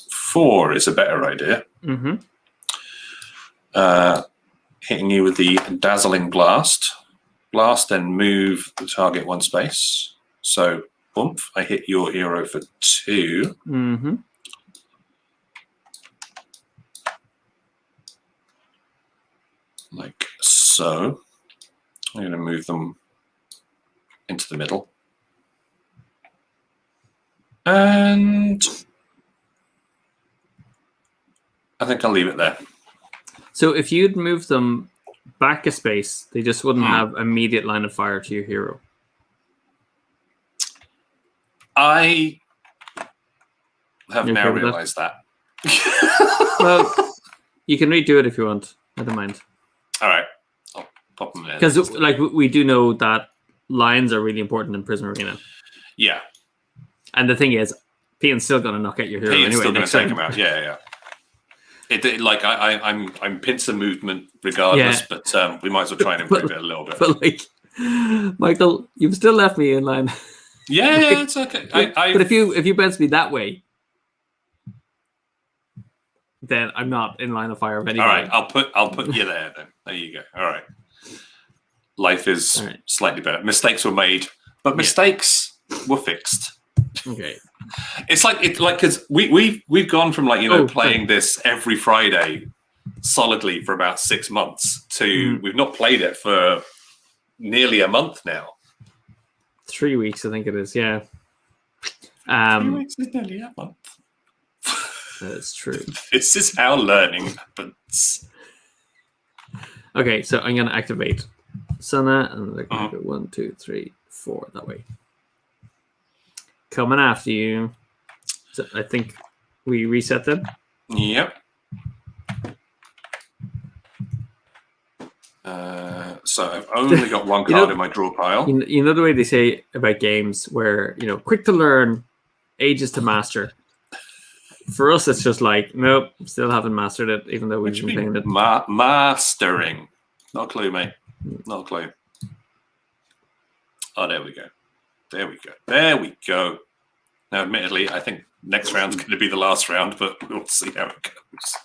S2: 4 is a better idea. Hitting you with the Dazzling Blast. Blast, then move the target 1 space. So, boom, I hit your hero for 2. Like so. I'm going to move them into the middle. And I think I'll leave it there.
S1: So if you'd move them back a space, they just wouldn't have immediate line of fire to your hero.
S2: I have now realized that.
S1: Well, you can redo it if you want. I don't mind.
S2: All right. I'll pop them in.
S1: Because like we do know that lines are really important in Prisma Arena.
S2: Yeah.
S1: And the thing is, Pian's still going to knock out your hero anyway.
S2: Still going to take him out. Yeah. Like I'm pincer movement regardless, but we might as well try and improve it a little bit.
S1: But like, Michael, you've still left me in line.
S2: Yeah, it's okay.
S1: But if you bounce me that way, then I'm not in line of fire of anybody.
S2: All right, I'll put you there then. There you go. All right. Life is slightly better. Mistakes were made, but mistakes were fixed.
S1: Okay.
S2: It's like because we've gone from playing this every Friday solidly for about 6 months to we've not played it for nearly a month now.
S1: 3 weeks, I think it is. Yeah.
S2: 3 weeks is nearly a month.
S1: That's true.
S2: This is how learning happens.
S1: Okay, so I'm going to activate Sana, and they're going to go 1, 2, 3, 4 that way. Coming after you. So I think we reset them.
S2: Yep. So I've only got one card in my draw pile.
S1: You know the way they say about games where, quick to learn, ages to master. For us, it's just like, nope, still haven't mastered it, even though we've been playing it.
S2: Mastering. Not a clue, mate. Not a clue. Oh, there we go. There we go. Now, admittedly, I think next round's going to be the last round, but we'll see how it goes.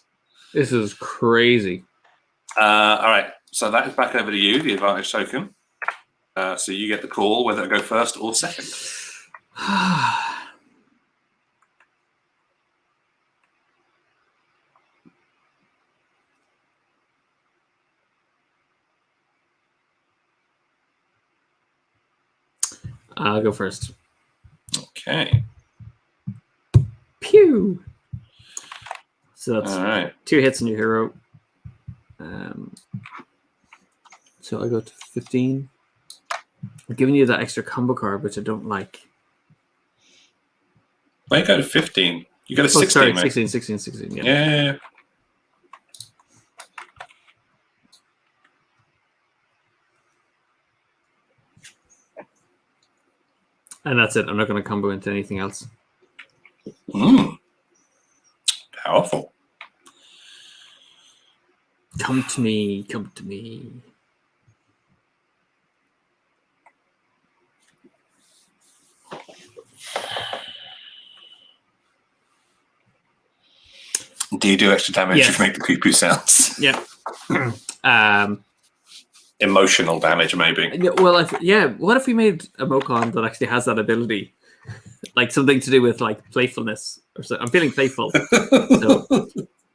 S1: This is crazy.
S2: All right. So that is back over to you, the advantage token. So you get the call whether to go first or second.
S1: I'll go first.
S2: Okay.
S1: Pew! So that's 2 hits on your hero. So I go to 15. I'm giving you that extra combo card, which I don't like.
S2: Why you go to 15? You go to 16,
S1: sorry,
S2: mate.
S1: 16, yeah.
S2: Yeah.
S1: And that's it. I'm not going to combo into anything else.
S2: Powerful.
S1: Come to me. Come to me.
S2: Do you do extra damage if you make the poo-poo sounds?
S1: Yeah.
S2: Emotional damage, maybe.
S1: Well, what if we made a Mokon that actually has that ability? Like something to do with like playfulness or so. I'm feeling playful. So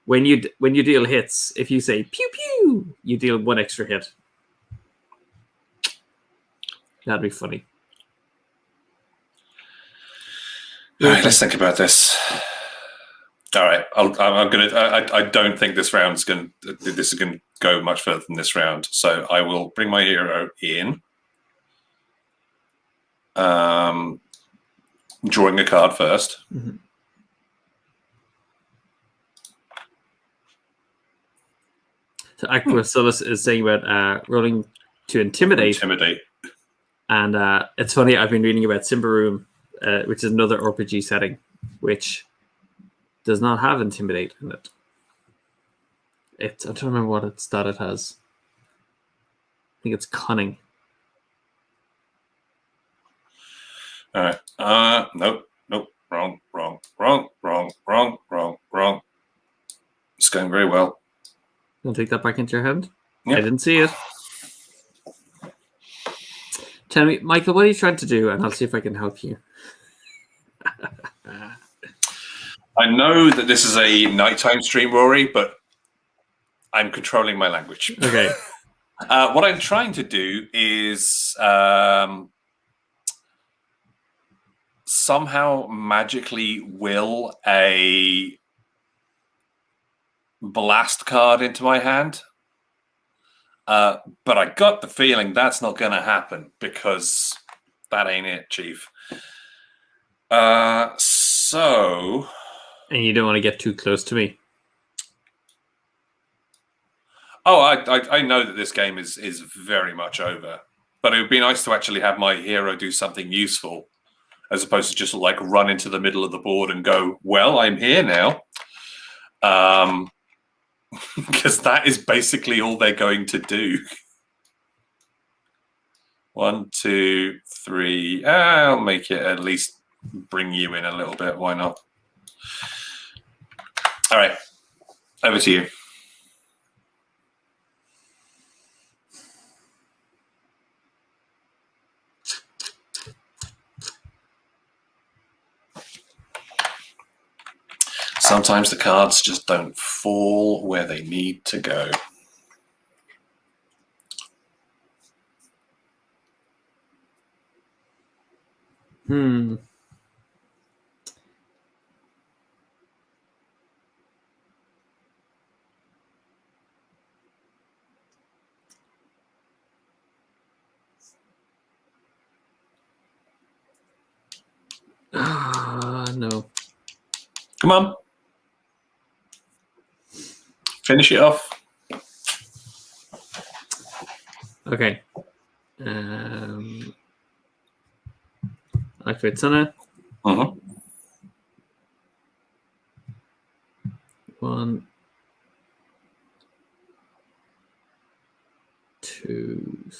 S1: when you deal hits, if you say pew pew, you deal 1 extra hit. That'd be funny.
S2: All right, let's think about this. All right, I don't think this is going to go much further than this round. So I will bring my hero in. Drawing a card first.
S1: Mm-hmm. So Aqua Solus is saying about rolling to intimidate. And it's funny, I've been reading about Simbaroom, which is another RPG setting, which does not have intimidate in it. I don't remember what stat it has. I think it's cunning.
S2: All right. Nope. Wrong. It's going very well.
S1: You'll take that back into your hand?
S2: Yep.
S1: I didn't see it. Tell me, Michael, what are you trying to do? And I'll see if I can help you.
S2: I know that this is a nighttime stream, Rory, but I'm controlling my language.
S1: Okay.
S2: What I'm trying to do is somehow magically will a blast card into my hand. But I got the feeling that's not going to happen because that ain't it, Chief. So...
S1: And you don't want to get too close to me.
S2: Oh, I know that this game is very much over. But it would be nice to actually have my hero do something useful, as opposed to just like run into the middle of the board and go, well, I'm here now. Because that is basically all they're going to do. 1, 2, 3. I'll make it at least bring you in a little bit. Why not? All right. Over to you. Sometimes the cards just don't fall where they need to go.
S1: No.
S2: Come on. Finish it off.
S1: Okay. Activate Sana. 1, 2,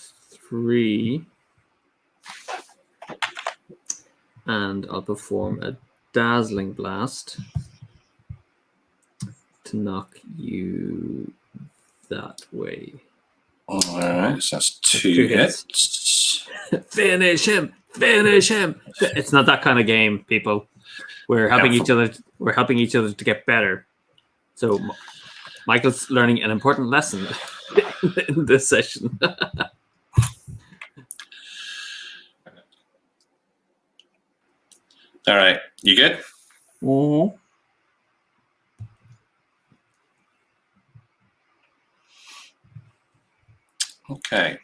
S1: 3. And I'll perform a Dazzling Blast to knock you that way.
S2: All right, so that's 2 hits.
S1: Finish him! Finish him! It's not that kind of game, people. We're helping each other. We're helping each other to get better. So Michael's learning an important lesson in this session.
S2: All right, you good?
S1: Mm-hmm.
S2: Okay.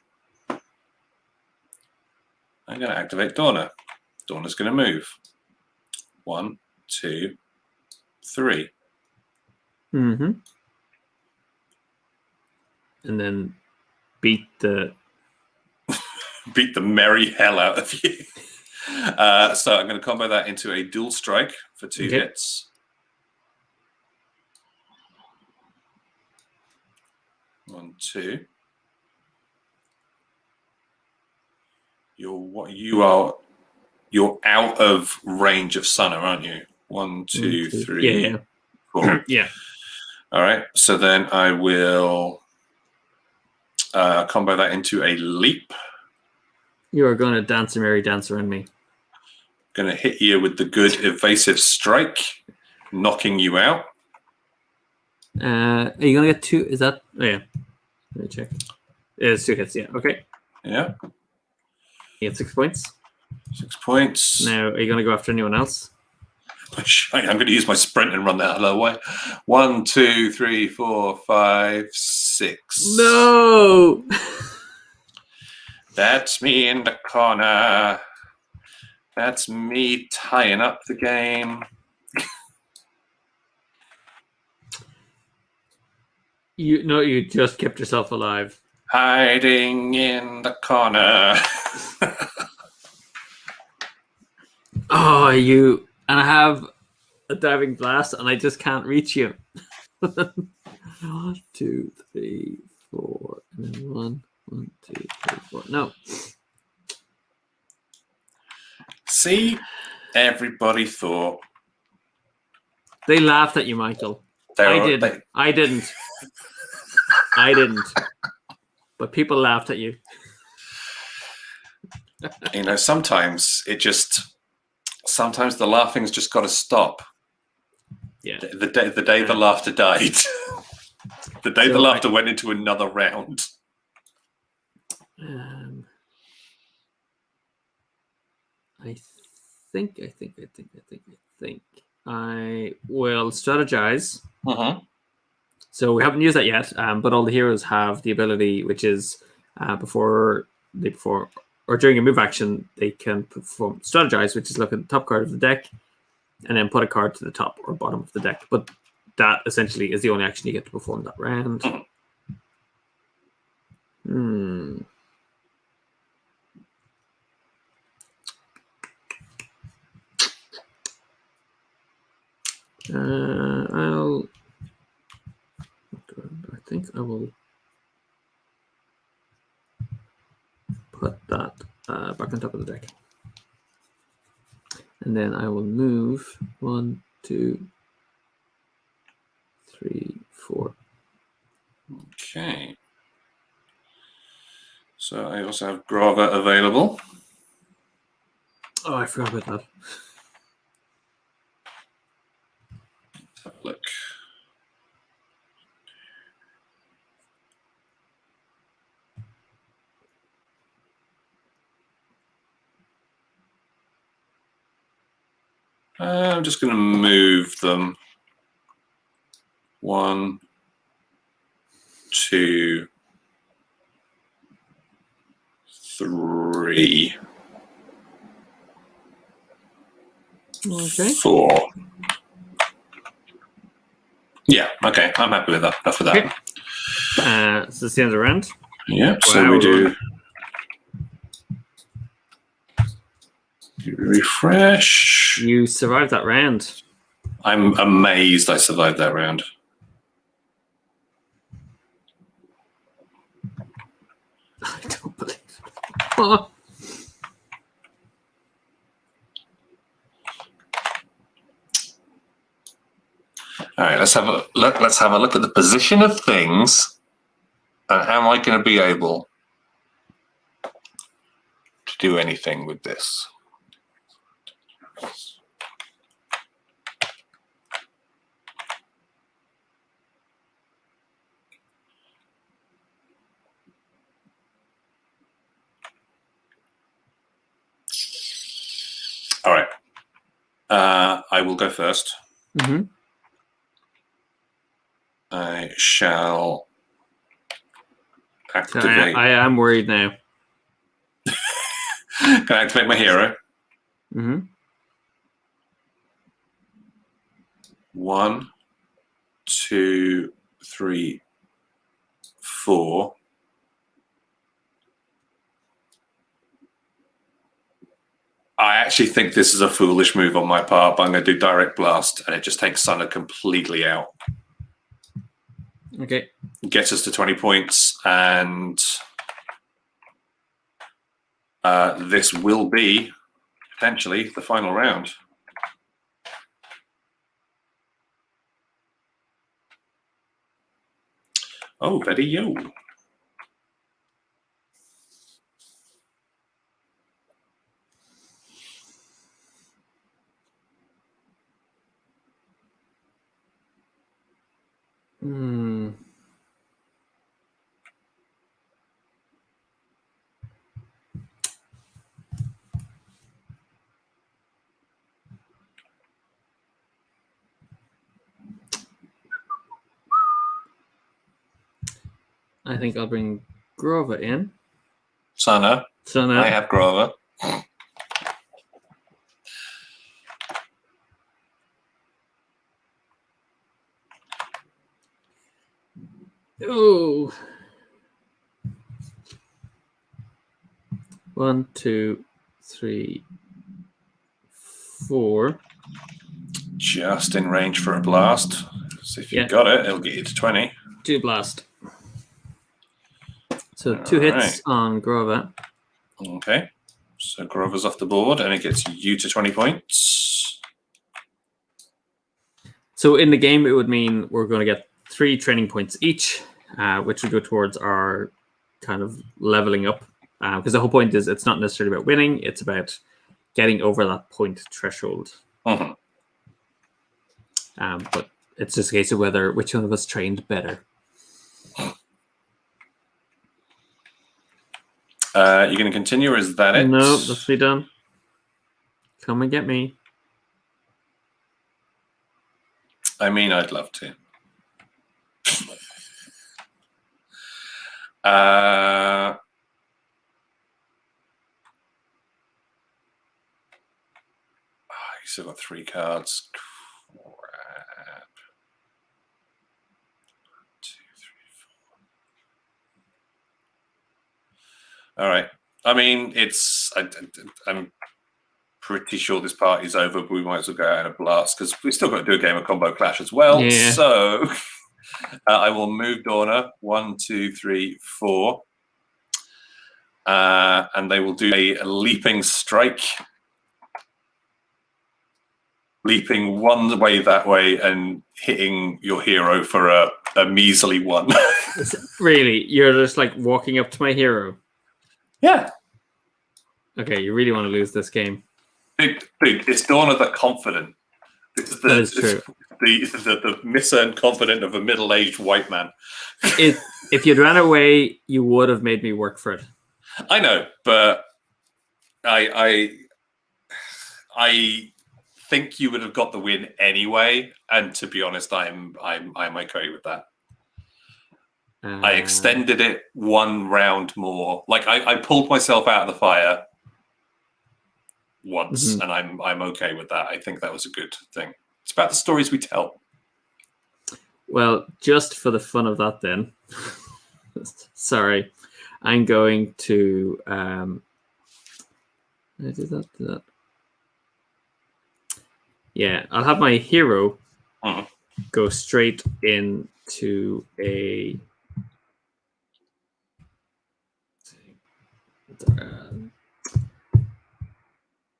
S2: I'm going to activate Donna. Donna's going to move. 1, 2, 3.
S1: Mm-hmm. And then beat the
S2: merry hell out of you. So I'm going to combo that into a dual strike for 2 hits. 1, 2. You're out of range of Sunna, aren't you? 1, 2, 3.
S1: Yeah.
S2: 4.
S1: Yeah.
S2: All right. So then I will combo that into a leap.
S1: You are going to dance a merry dance around me.
S2: Going to hit you with the good evasive strike, knocking you out.
S1: Are you going to get 2? Is that? Oh, yeah. Let me check. It's 2 hits. Yeah. Okay.
S2: Yeah.
S1: You get 6 points.
S2: 6 points.
S1: Now, are you going to go after anyone else?
S2: I'm going to use my sprint and run that other way. 1, 2, 3, 4, 5, 6.
S1: No.
S2: That's me in the corner. That's me tying up the game.
S1: You just kept yourself alive.
S2: Hiding in the corner.
S1: Oh, and I have a diving blast, and I just can't reach you. 1, 2, 3, 4, and then 1, 1, 2, 3, 4. No.
S2: See, everybody thought
S1: they laughed at you, Michael. I didn't. But people laughed at you.
S2: You know, sometimes the laughing's just got to stop.
S1: Yeah.
S2: The day the laughter died. The day the laughter went into another round.
S1: I think I will strategize. So we haven't used that yet, but all the heroes have the ability, which is before or during a move action, they can perform strategize, which is look at the top card of the deck and then put a card to the top or bottom of the deck. But that essentially is the only action you get to perform that round. I think I will put that back on top of the deck. And then I will move 1, 2, 3, 4.
S2: Okay. So I also have Grava available.
S1: Oh, I forgot about that.
S2: Let's have a look. I'm just going to move them. 1, 2, 3.
S1: Okay.
S2: 4. Yeah, okay. I'm happy with that. Enough of that.
S1: Okay. So it's the end of the round.
S2: Yeah, so we do refresh.
S1: You survived that round.
S2: I'm amazed I survived that round.
S1: I don't believe it. Oh.
S2: All right, let's have a look. Let's have a look at the position of things, and am I going to be able to do anything with this? All right, I will go first.
S1: Mm-hmm.
S2: I shall activate.
S1: So I am worried now.
S2: Can I activate my hero?
S1: Mm-hmm.
S2: 1, 2, 3, 4. I actually think this is a foolish move on my part, but I'm going to do direct blast, and it just takes Sunna completely out.
S1: Okay.
S2: Gets us to 20 points, and this will be potentially the final round. Oh, Betty yo.
S1: I think I'll bring Grova in.
S2: Sunna. I have Grova.
S1: Oh. 1, 2, 3, 4.
S2: Just in range for a blast. So if you've got it, it'll get you to 20.
S1: 2 blast. So 2 hits on Grova.
S2: Okay. So Grova's off the board, and it gets you to 20 points.
S1: So in the game, it would mean we're going to get 3 training points each, which would go towards our kind of leveling up. Because the whole point is it's not necessarily about winning, it's about getting over that point threshold.
S2: Mm-hmm.
S1: But it's just a case of which one of us trained better.
S2: You're going to continue, or is that it?
S1: No, that's me done. Come and get me.
S2: I mean, I'd love to. You still got 3 cards. Crap. 2, 3, 4. All right. I mean, I'm pretty sure this party's over, but we might as well go out in a blast because we've still got to do a game of Kombo Klash as well.
S1: Yeah.
S2: So I will move Dorna 1, 2, 3, 4. And they will do a leaping strike. Leaping one way that way and hitting your hero for a measly 1.
S1: Really? You're just like walking up to my hero?
S2: Yeah.
S1: Okay, you really want to lose this game.
S2: Dude, it's Dorna the confident.
S1: That is true.
S2: The misearned confident of a middle-aged white man.
S1: If you'd ran away, you would have made me work for it.
S2: I know, but I think you would have got the win anyway. And to be honest, I'm okay with that. I extended it 1 round more. Like I pulled myself out of the fire once, and I'm okay with that. I think that was a good thing. It's about the stories we tell.
S1: Well, just for the fun of that, then. Sorry, I'm going to. Do that. Yeah, I'll have my hero go straight into a.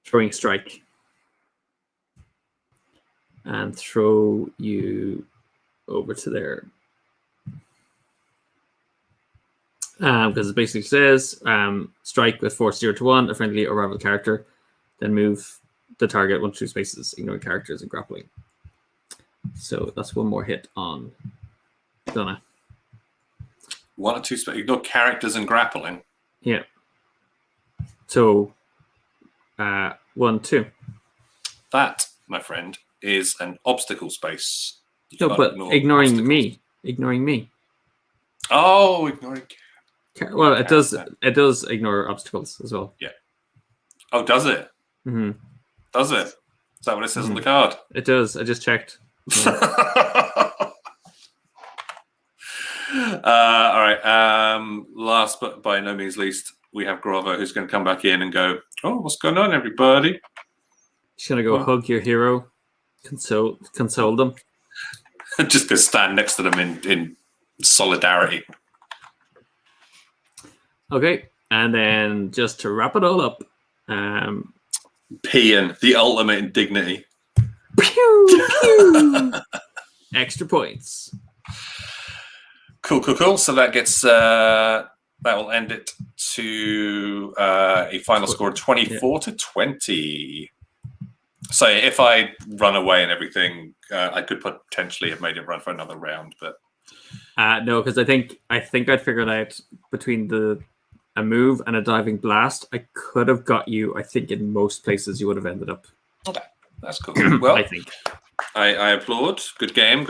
S1: Throwing strike and throw you over to there because it basically says strike with force 0 to 1 a friendly or rival character, then move the target 1 to 2 spaces, ignoring characters and grappling. So that's 1 more hit on Donna.
S2: 1 or 2 spaces, ignore characters and grappling.
S1: Yeah. So 1, 2.
S2: That, my friend, is an obstacle space.
S1: No, but ignoring me. Ignoring me.
S2: Oh, ignoring.
S1: Well, it does. It does ignore obstacles as well.
S2: Yeah. Oh, does it?
S1: Mm-hmm.
S2: Does it? Is that what it says on the card?
S1: It does. I just checked.
S2: All right. Last but by no means least, we have Grover, who's going to come back in and go, "Oh, what's going on, everybody?"
S1: She's going to go hug your hero, console them.
S2: Just go stand next to them in solidarity.
S1: Okay, and then just to wrap it all up,
S2: peeing, the ultimate in dignity.
S1: Pew, pew. Extra points.
S2: Cool. So that gets that will end it to a final score of 24 to 20. So if I run away and everything, I could potentially have made it run for another round, but
S1: no, because I think I'd figured out between a move and a diving blast, I could have got you. I think in most places you would have ended up.
S2: Okay, that's cool. Well,
S1: I think
S2: I applaud. Good game.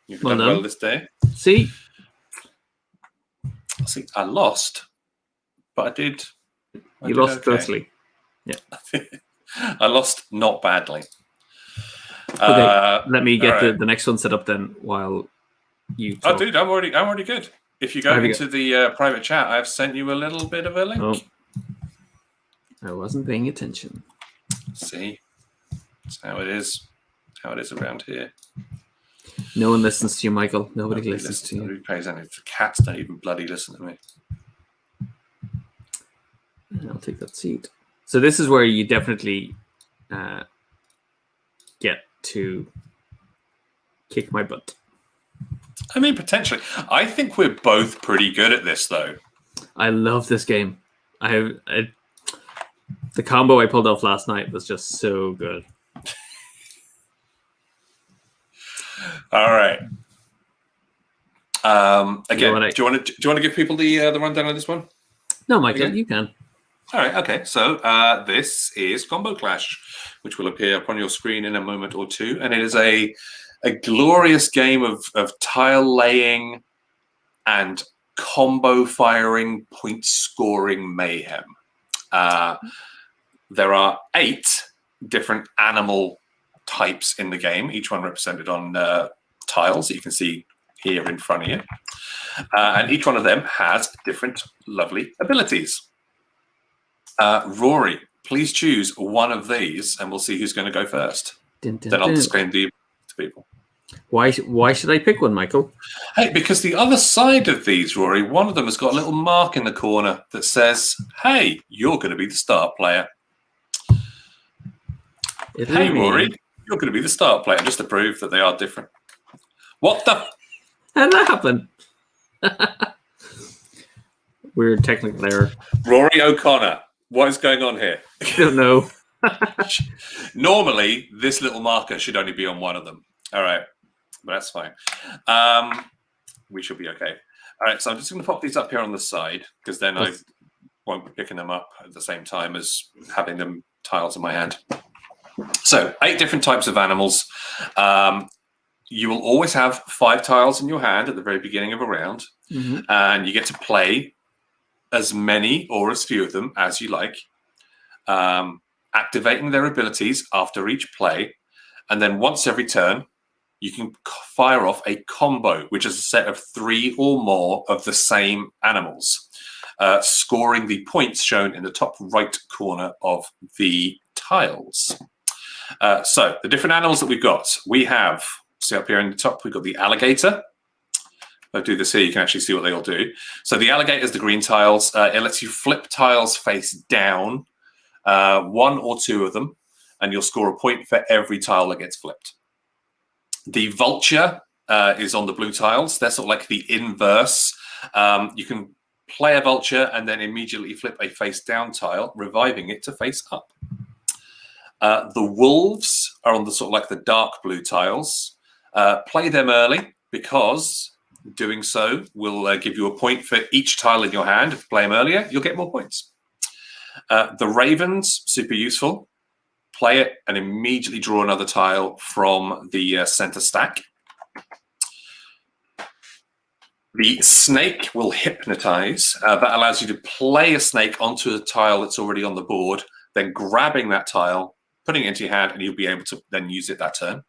S2: You've done well this day.
S1: See,
S2: I lost, but I did.
S1: You lost closely. Yeah.
S2: I lost not badly.
S1: Okay, let me get the next one set up then while you talk.
S2: Oh, dude, I'm already good. If you go into the private chat, I've sent you a little bit of a link.
S1: Oh. I wasn't paying attention.
S2: See? That's how it is. How it is around here.
S1: No one listens to you, Michael. Nobody listens to you.
S2: Nobody pays any. The cats don't even bloody listen to me.
S1: I'll take that seat. So this is where you definitely get to kick my butt.
S2: I mean, potentially. I think we're both pretty good at this, though.
S1: I love this game. The combo I pulled off last night was just so good.
S2: All right. Again, do you want to give people the rundown on this one?
S1: No, Michael, you can.
S2: All right. Okay. So this is Kombo Klash, which will appear upon your screen in a moment or two, and it is a glorious game of tile laying and combo firing, point scoring mayhem. There are 8 different animal types in the game, each one represented on tiles that you can see here in front of you. And each one of them has different lovely abilities. Rory, please choose one of these and we'll see who's going to go first. Then I'll explain to people.
S1: Why should I pick one, Michael?
S2: Hey, because the other side of these, Rory, one of them has got a little mark in the corner that says, hey, you're going to be the star player. Hey, Rory, you're going to be the star player, just to prove that they are different. What the?
S1: How did that happen? Weird technical error.
S2: Rory O'Connor, what is going on here?
S1: I don't know.
S2: Normally, this little marker should only be on one of them. All right, but that's fine. We should be okay. All right, so I'm just going to pop these up here on the side because then I won't be picking them up at the same time as having them tiles in my hand. So 8 different types of animals. You will always have 5 tiles in your hand at the very beginning of a round, and you get to play as many or as few of them as you like, activating their abilities after each play. And then once every turn, you can fire off a combo, which is a set of 3 or more of the same animals, scoring the points shown in the top right corner of the tiles. So the different animals that we've got, we have, see up here in the top, we've got the alligator. If I do this here, you can actually see what they all do. So the alligator is the green tiles. It lets you flip tiles face down, 1 or 2 of them, and you'll score a point for every tile that gets flipped. The vulture is on the blue tiles. They're sort of like the inverse. You can play a vulture and then immediately flip a face down tile, reviving it to face up. The wolves are on the sort of like the dark blue tiles. Play them early because doing so will give you a point for each tile in your hand. If you play them earlier, you'll get more points. The ravens, super useful. Play it and immediately draw another tile from the center stack. The snake will hypnotize. That allows you to play a snake onto a tile that's already on the board, then grabbing that tile, putting it into your hand, and you'll be able to then use it that turn.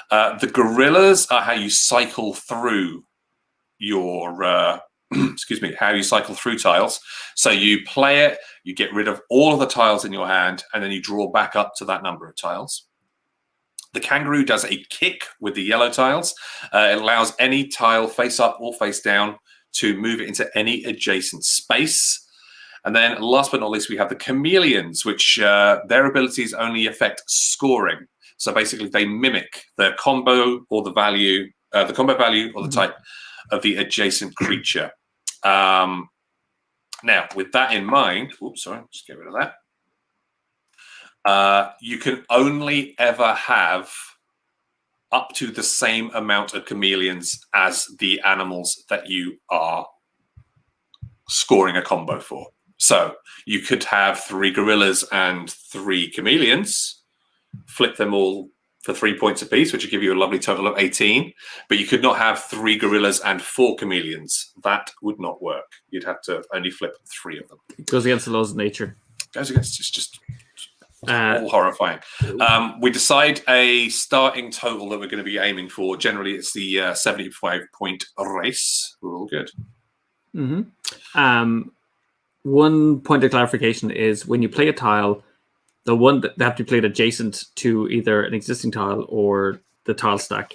S2: The gorillas are how you cycle through your excuse me, how you cycle through tiles. So you play it, you get rid of all of the tiles in your hand, and then you draw back up to that number of tiles. The kangaroo does a kick with the yellow tiles. It allows any tile face up or face down to move it into any adjacent space. And then last but not least, we have the chameleons, which their abilities only affect scoring. So basically they mimic the combo or the value, or the type of the adjacent creature. Now, with that in mind, oops, sorry, just get rid of that. You can only ever have up to the same amount of chameleons as the animals that you are scoring a combo for. So you could have 3 gorillas and 3 chameleons, flip them all for 3 points apiece, which would give you a lovely total of 18. But you could not have 3 gorillas and 4 chameleons. That would not work. You'd have to only flip 3 of them.
S1: It goes against the laws of nature.
S2: It goes against, it's just all horrifying. We decide a starting total that we're going to be aiming for. Generally, it's the 75-point race. We're all good.
S1: One point of clarification is when you play a tile, the one that they have to be played adjacent to either an existing tile or the tile stack.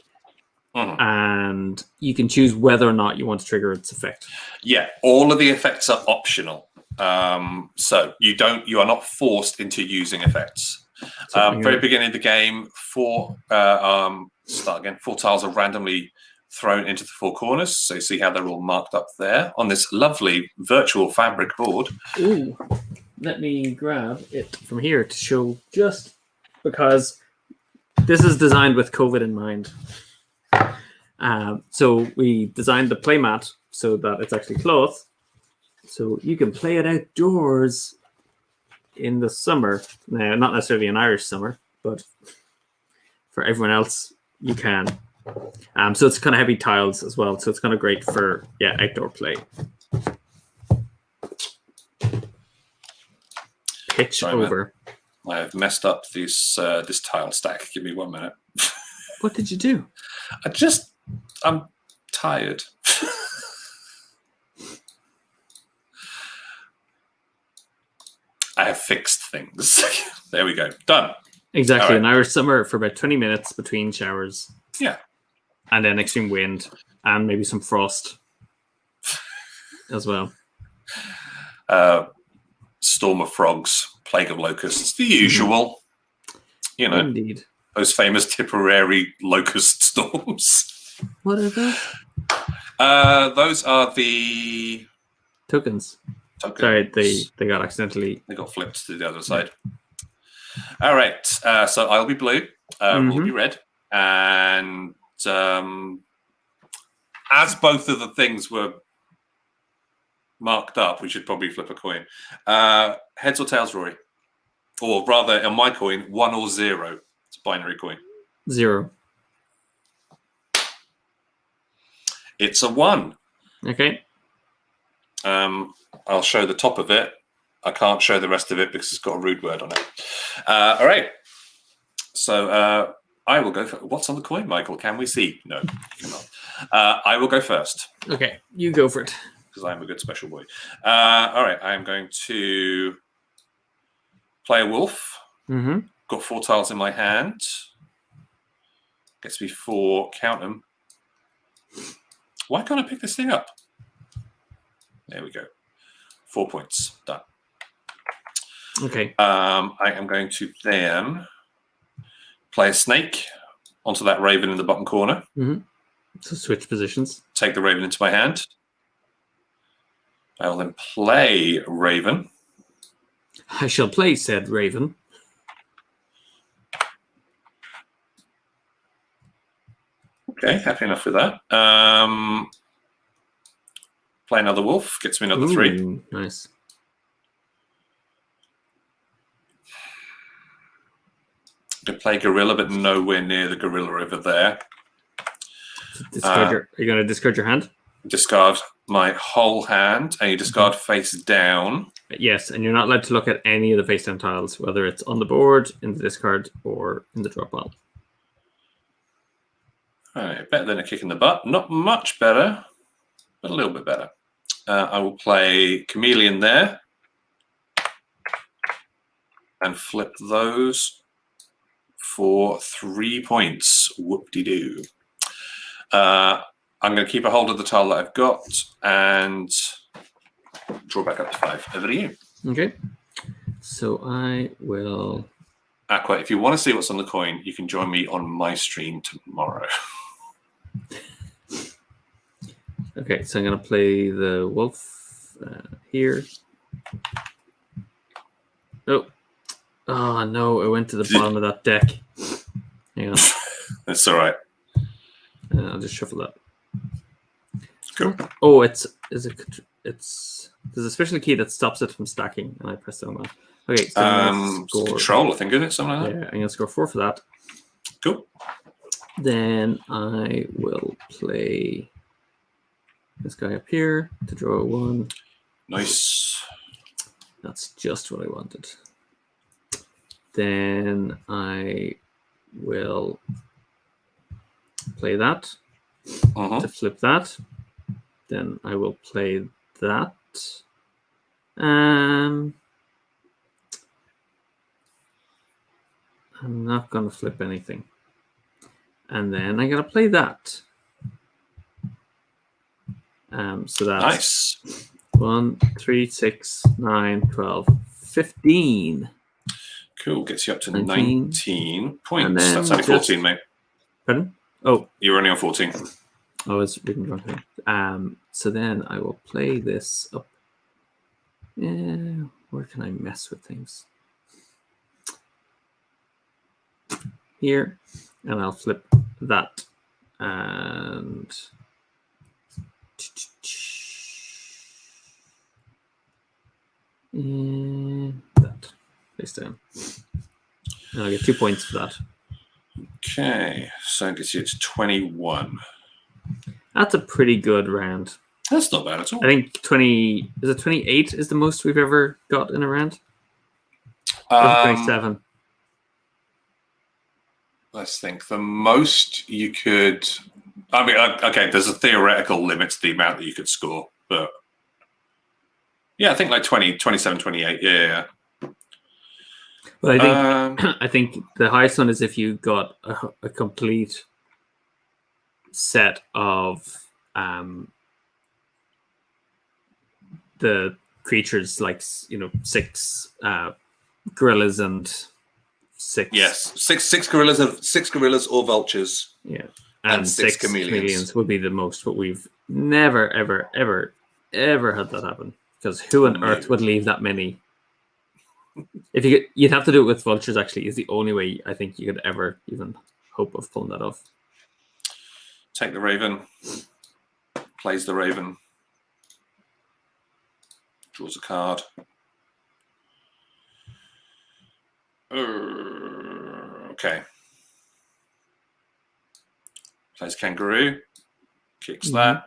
S1: And you can choose whether or not you want to trigger its effect. Yeah,
S2: all of the effects are optional. So you are not forced into using effects. Very beginning of the game, 4 tiles are randomly thrown into the 4 corners. So you see how they're all marked up there on this lovely virtual fabric board.
S1: Ooh. Let me grab it from here to show, just because this is designed with COVID in mind. So we designed the playmat so that it's actually cloth. So you can play it outdoors in the summer. Now, not necessarily an Irish summer, but for everyone else, you can. So it's kind of heavy tiles as well. So it's kind of great for outdoor play. Pitch over.
S2: Man. I have messed up this tile stack. Give me 1 minute.
S1: What did you do?
S2: I'm tired. I have fixed things. There we go. Done.
S1: Exactly. An Irish summer for about 20 minutes between showers.
S2: Yeah.
S1: And then extreme wind and maybe some frost as well.
S2: Storm of frogs, plague of locusts, the usual. You know,
S1: indeed.
S2: Those famous Tipperary locust storms.
S1: What are those?
S2: Those are the
S1: tokens. Sorry, they got accidentally.
S2: They got flipped to the other side. All right. So I'll be blue. We'll be red. And as both of the things were marked up, we should probably flip a coin. Heads or tails, Rory? Or rather, on my coin, 1 or 0. It's a binary coin.
S1: 0.
S2: It's a 1.
S1: Okay.
S2: I'll show the top of it. I can't show the rest of it because it's got a rude word on it. All right. So I will go for... What's on the coin, Michael? Can we see? No, you cannot. I will go first.
S1: Okay, you go for it.
S2: Because I'm a good special boy. All right, I'm going to play a wolf. Got 4 tiles in my hand. Gets me 4. Count them. Why can't I pick this thing up? There we go. 4 points. Done.
S1: Okay.
S2: I am going to then play a snake onto that raven in the bottom corner.
S1: So switch positions.
S2: Take the raven into my hand. I will then play raven.
S1: I shall play said raven.
S2: Okay, happy enough with that. Play another wolf. Gets me another 3.
S1: Nice.
S2: I play gorilla, but nowhere near the gorilla over there.
S1: Are you going to discard your hand?
S2: Discard my whole hand, and you discard face down.
S1: Yes, and you're not allowed to look at any of the face down tiles, whether it's on the board, in the discard, or in the drop pile.
S2: All right, better than a kick in the butt. Not much better, but a little bit better. I will play chameleon there and flip those for 3 points. Whoop-de-doo. I'm going to keep a hold of the tile that I've got and draw back up to 5. Over to you.
S1: Okay. So I will...
S2: Aqua, if you want to see what's on the coin, you can join me on my stream tomorrow.
S1: Okay, so I'm going to play the wolf here. Oh, no, it went to the bottom of that deck. Hang on.
S2: That's all right.
S1: I'll just shuffle that.
S2: Cool.
S1: Oh, there's a special key that stops it from stacking, and I press the wrong one. Okay, so I'm
S2: score. Control, I think, isn't it? Something like that?
S1: Yeah, I'm going to score 4 for that.
S2: Cool.
S1: Then I will play this guy up here to draw 1.
S2: Nice.
S1: That's just what I wanted. Then I will play that to flip that. Then I will play that. I'm not going to flip anything. And then I'm going to play that. So that's
S2: nice.
S1: 1, 3, 6, 9, 12, 15.
S2: Cool. Gets you up to 19 points. That's only 14, mate.
S1: Pardon? Oh.
S2: You're only on 14.
S1: I was reading wrong thing. So then I will play this up. Yeah, where can I mess with things? Here. And I'll flip that. And that face down. And I'll get 2 points for that.
S2: Okay, so it gets you to 21.
S1: That's a pretty good round.
S2: That's not bad at all.
S1: I think 28 is the most we've ever got in a round? 27.
S2: Let's think. The most you could... I mean, okay, there's a theoretical limit to the amount that you could score, but... Yeah, I think like 20, 27, 28, yeah.
S1: But I think the highest one is if you got a complete set of the creatures, like 6 gorillas and 6.
S2: Yes, six gorillas or vultures.
S1: Yeah,
S2: and 6 chameleons
S1: would be the most. But we've never, ever, ever, ever had that happen. Because who on earth would leave that many? If you'd have to do it with vultures. Actually, is the only way I think you could ever even hope of pulling that off.
S2: Take the raven. Plays the raven. Draws a card. Okay. Plays kangaroo. Kicks that.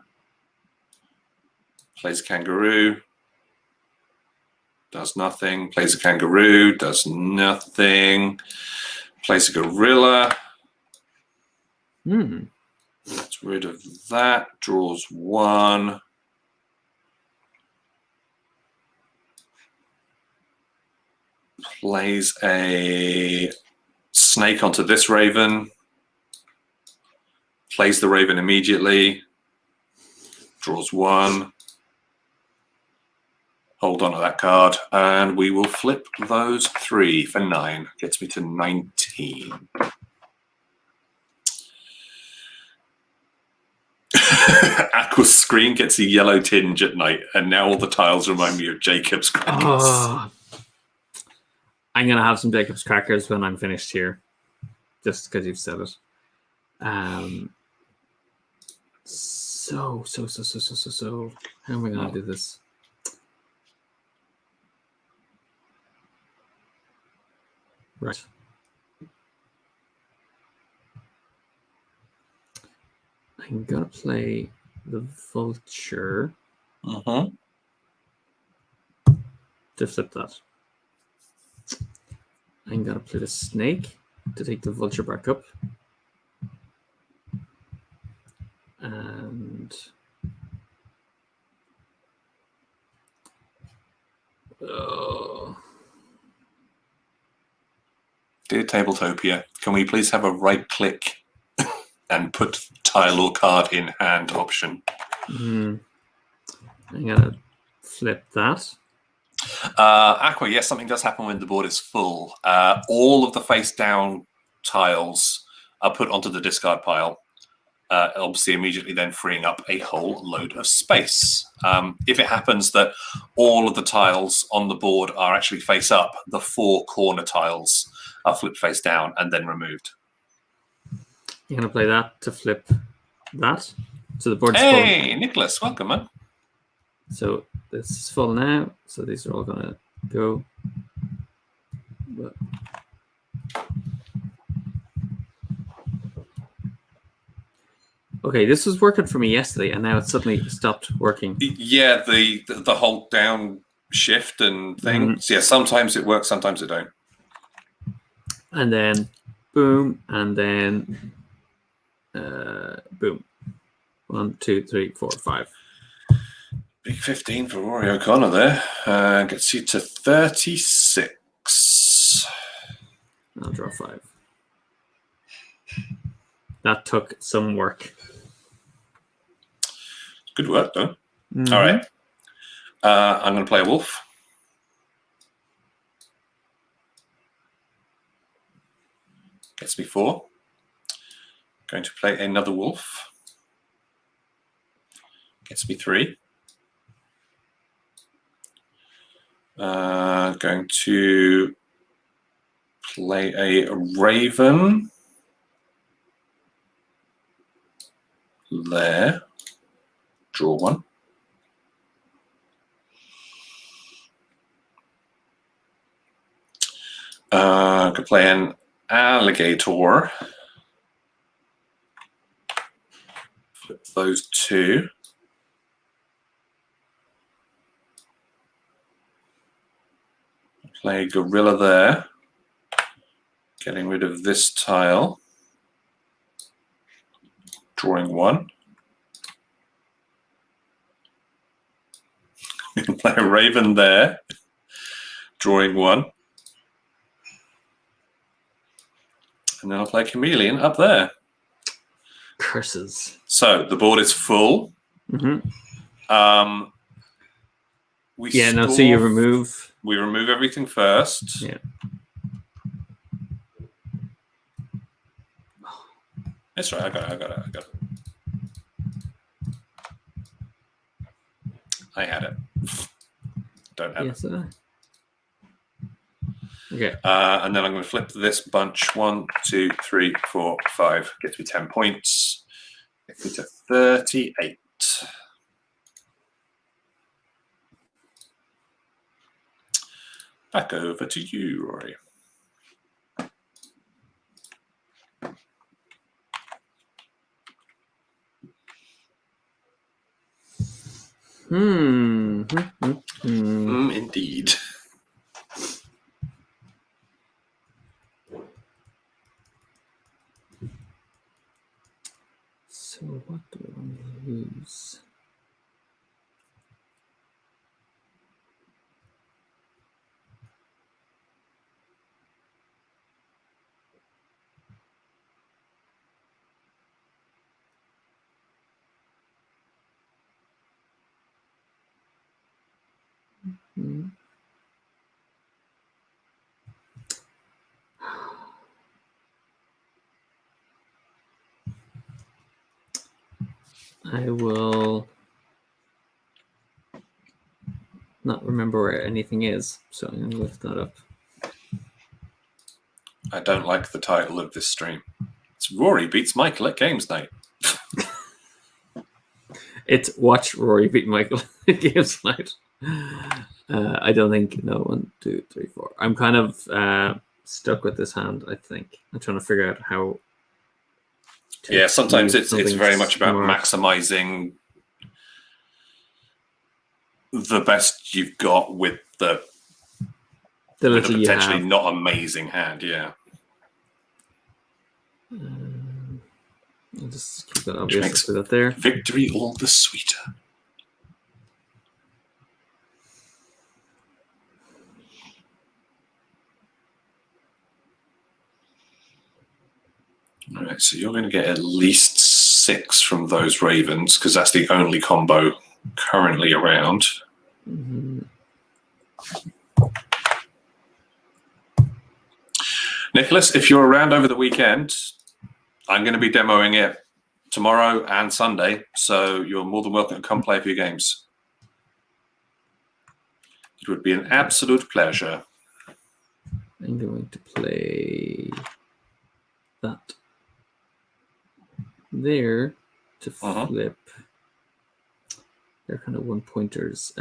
S2: Plays kangaroo. Does nothing. Plays a kangaroo. Does nothing. Plays a gorilla. Gets rid of that. Draws 1. Plays a snake onto this raven. Plays the raven immediately. Draws 1. Hold on to that card, and we will flip those 3 for 9. Gets me to 19. Aqua's screen gets a yellow tinge at night, and now all the tiles remind me of Jacob's crackers.
S1: Oh, I'm going to have some Jacob's crackers when I'm finished here, just because you've said it. So, how am I going to do this? Right. I'm going to play the vulture to flip that. I'm going to play the snake to take the vulture back up. And
S2: Dear Tabletopia, can we please have a right click and put tile or card in hand option?
S1: I'm going to flip that.
S2: Aqua, yes, something does happen when the board is full. All of the face down tiles are put onto the discard pile. Obviously immediately then freeing up a whole load of space. If it happens that all of the tiles on the board are actually face up, the 4 corner tiles are flipped face down and then removed.
S1: You're going to play that to flip that. So the board's
S2: Hey,
S1: full.
S2: Nicholas, welcome, man.
S1: So this is full now. So these are all going to go. But okay, this was working for me yesterday, and now it's suddenly stopped working.
S2: Yeah, the hold down shift and things. Yeah, sometimes it works, sometimes it don't.
S1: And then boom, and then boom. 1, 2, 3, 4, 5.
S2: Big 15 for Rory O'Connor there. Gets you to 36.
S1: I'll draw 5. That took some work.
S2: Good work, though. All right. I'm going to play a wolf. Gets me 4. Going to play another wolf. Gets me 3. Going to play a raven. There. Draw 1. Could play an alligator. Flip those two. Play gorilla there. Getting rid of this tile. Drawing one. Play a raven there. Drawing one. And then I'll play chameleon up there.
S1: Curses.
S2: So the board is full.
S1: Mm-hmm. So you remove.
S2: We remove everything first.
S1: Yeah.
S2: That's right. I got it. I had it. Don't have it.
S1: Okay.
S2: And then I'm going to flip this bunch. 1, 2, 3, 4, 5. Gets me 10 points. Gets me to 38. Back over to you, Rory. Indeed.
S1: So what do I want to use? I will not remember where anything is, so I'm going to lift that up.
S2: I don't like the title of this stream. It's Rory beats Michael at games night.
S1: It's watch Rory beat Michael at games night. I don't think. No, 1, 2, 3, 4. I'm kind of stuck with this hand. I think I'm trying to figure out how.
S2: Yeah, sometimes it's very much about maximizing the best you've got with the with a potentially not amazing hand. Yeah.
S1: I'll just keep that obvious. Put that there.
S2: Victory all the sweeter. All right, so you're going to get at least 6 from those ravens because that's the only combo currently around.
S1: Mm-hmm.
S2: Nicholas, if you're around over the weekend, I'm going to be demoing it tomorrow and Sunday, so you're more than welcome to come play a few games. It would be an absolute pleasure.
S1: I'm going to play that there to flip. They're kind of one-pointers.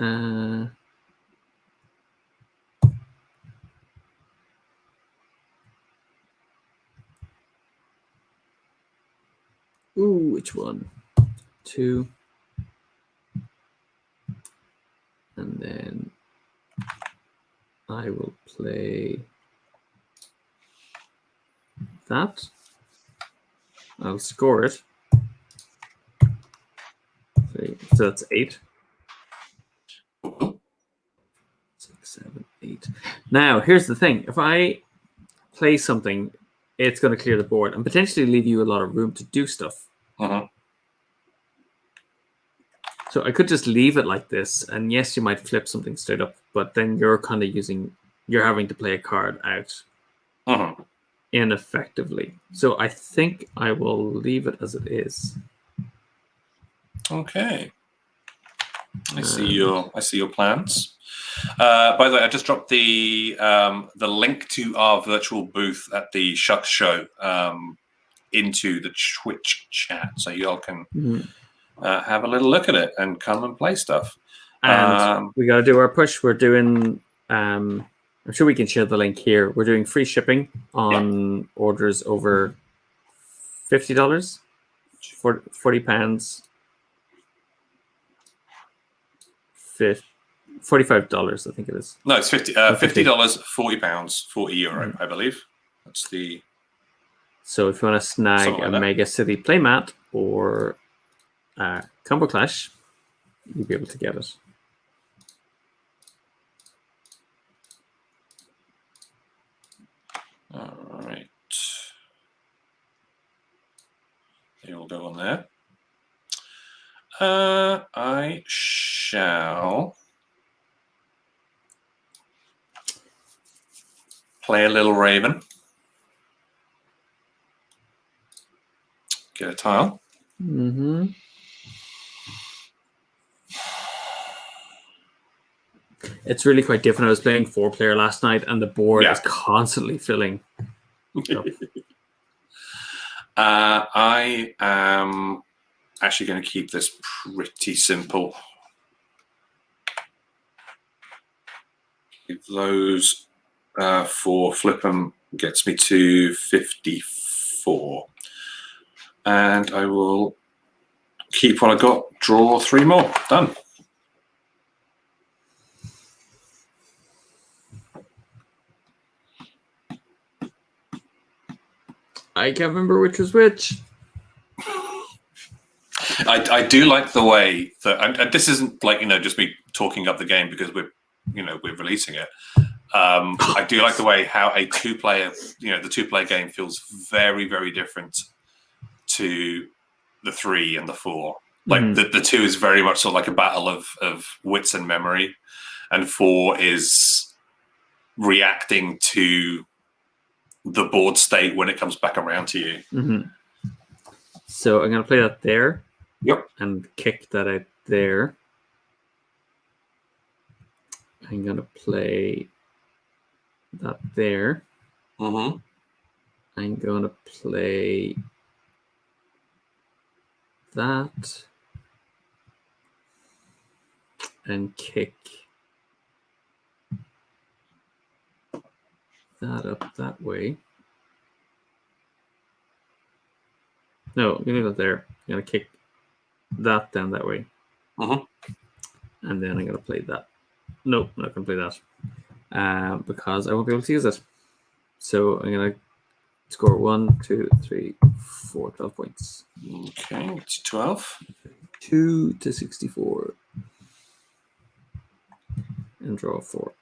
S1: Ooh, which one? 2. And then I will play that. I'll score it. So that's 8. 6, 7, 8. Now, here's the thing. If I play something, it's going to clear the board and potentially leave you a lot of room to do stuff. So I could just leave it like this, and yes, you might flip something straight up, but then you're kind of you're having to play a card out ineffectively. So I think I will leave it as it is.
S2: Okay. I see your plans. By the way, I just dropped the link to our virtual booth at the AwSHUX show into the Twitch chat, so y'all can have a little look at it and come and play stuff.
S1: And we got to do our push. We're doing. I'm sure we can share the link here. We're doing free shipping on orders over $50. £40. $45, I think it is.
S2: No, it's $50. $50, £40, €40, I believe. That's the.
S1: So if you want to snag a Mega City playmat or Kombo Klash, you'll be able to get it.
S2: All right. They will go on there. I shall play a little Raven. Get a tile.
S1: Mm-hmm. It's really quite different. I was playing 4-player last night, and the board is constantly filling.
S2: I am actually going to keep this pretty simple. If those 4 flip them gets me to 54. And I will keep what I got, draw 3 more. Done.
S1: I can't remember which was which.
S2: I do like the way that, and this isn't like, just me talking up the game because we're releasing it. I do like the way how a 2-player, the 2-player game feels very, very different to the 3 and the 4. Like the 2 is very much sort of like a battle of wits and memory, and 4 is reacting to the board state when it comes back around to you.
S1: So I'm going to play that there.
S2: Yep.
S1: And kick that out there. I'm going to play that there. I'm going to play that and kick that up that way. No, I'm going to go there. I'm going to kick that down that way. And then I'm going to play that. Nope, I'm not going to play that because I won't be able to use it. So I'm going to score 1, 2, 3, 4, 12 points.
S2: Okay, it's 12.
S1: 2 to 64. And draw 4.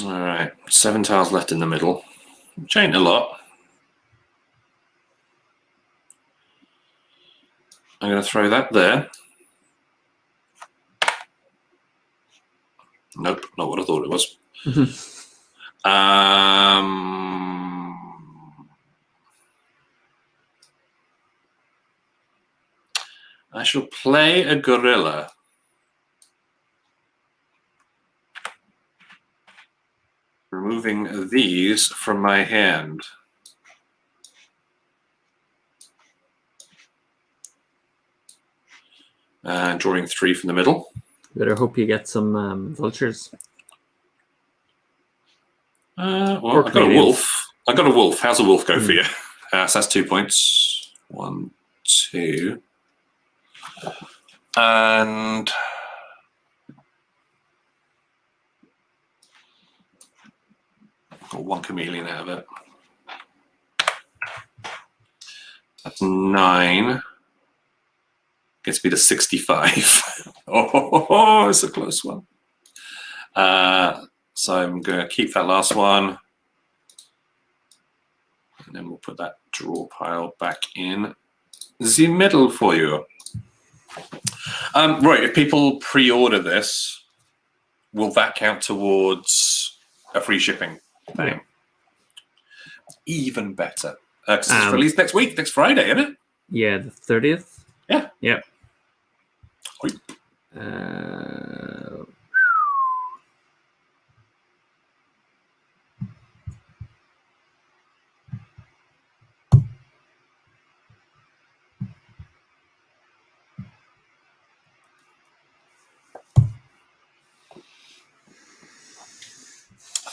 S2: All right, 7 tiles left in the middle. Which ain't a lot. I'm going to throw that there. Nope, not what I thought it was. I shall play a gorilla. Removing these from my hand. Drawing 3 from the middle.
S1: Better hope you get some vultures.
S2: Well, I've got a wolf. I've got a wolf. How's a wolf go for you? So that's 2 points. 1, 2. And got 1 chameleon out of it. That's 9. Gets me to 65. Oh, it's a close one. So I'm going to keep that last one. And then we'll put that draw pile back in the middle for you. Right, if people pre-order this, will that count towards a free shipping thing? Even better. Because it's released next week, next Friday, isn't it?
S1: Yeah, the 30th.
S2: Yeah.
S1: Yep.
S2: I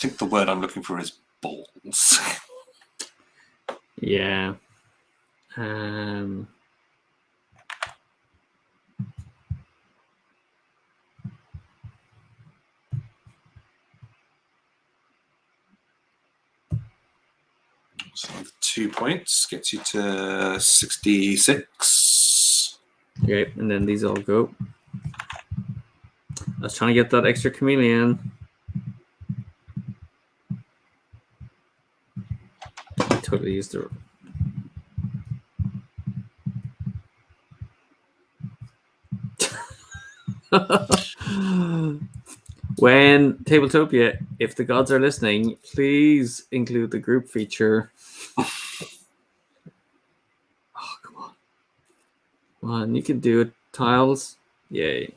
S2: think the word I'm looking for is balls.
S1: Yeah.
S2: So 2 points gets you to 66.
S1: Okay, and then these all go. I was trying to get that extra chameleon. I totally used it. When Tabletopia, if the gods are listening, please include the group feature. Oh, come on. Come on, you can do it, Tiles. Yay.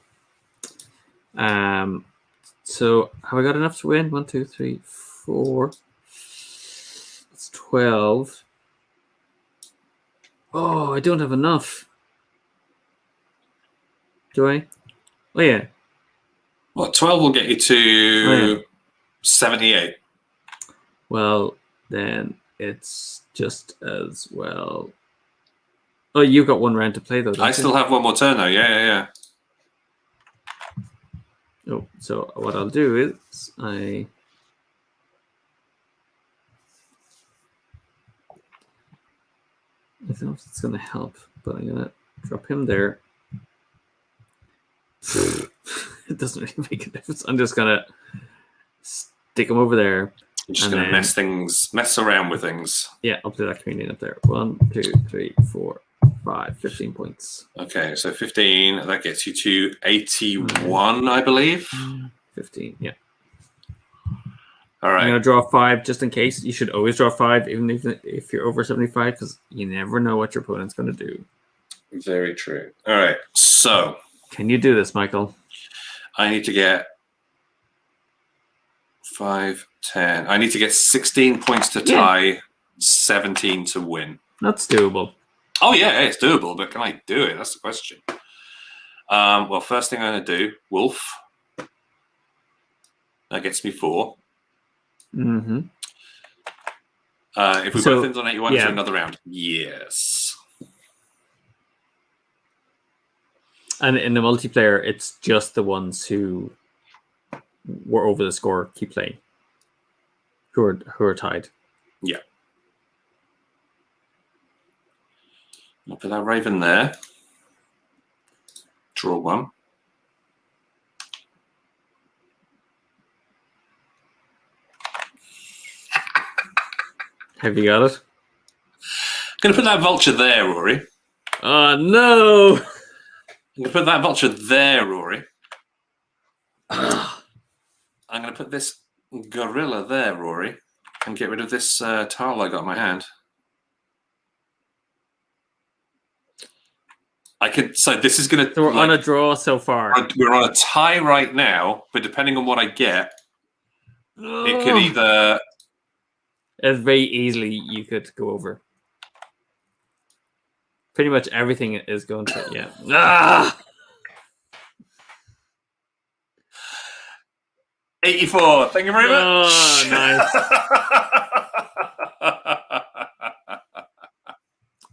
S1: So have I got enough to win? 1, 2, 3, 4. It's 12. Oh, I don't have enough. Do I? Oh, yeah.
S2: Well, 12 will get you to 78.
S1: Well, then it's just as well. Oh, you've got one round to play, though.
S2: I still have one more turn, though. Yeah.
S1: Oh, so what I'll do is I don't know if it's going to help, but I'm going to drop him there. It doesn't really make a difference. I'm just going to stick him over there.
S2: You're just going to mess around with things.
S1: Yeah, I'll play that chameleon up there. 1, 2, 3, 4, 5, 15 points.
S2: Okay, so 15, that gets you to 81, I believe.
S1: 15, yeah.
S2: All right.
S1: I'm going to draw 5 just in case. You should always draw 5, even if you're over 75, because you never know what your opponent's going to do.
S2: Very true. All right, so.
S1: Can you do this, Michael?
S2: I need to get 5, 10. I need to get 16 points to tie, 17 to win.
S1: That's doable.
S2: Oh, yeah, it's doable, but can I do it? That's the question. Well, first thing I'm going to do, Wolf. That gets me 4.
S1: Mm-hmm.
S2: If we both end on 81, to another round. Yes.
S1: And in the multiplayer, it's just the ones who were over the score keep playing. Who are tied.
S2: Yeah. I'll put that Raven there. Draw 1.
S1: Have you got it?
S2: I'm going to put that Vulture there, Rory.
S1: Oh, no!
S2: I'm going to put that Vulture there, Rory. I'm going to put this Gorilla there, Rory, and get rid of this tile I got in my hand. So this is going to...
S1: So we're on a draw so far.
S2: We're on a tie right now, but depending on what I get, it could either...
S1: It's very easily you could go over. Pretty much everything is going to... Yeah. Ah!
S2: 84. Thank you very much.
S1: Oh, nice.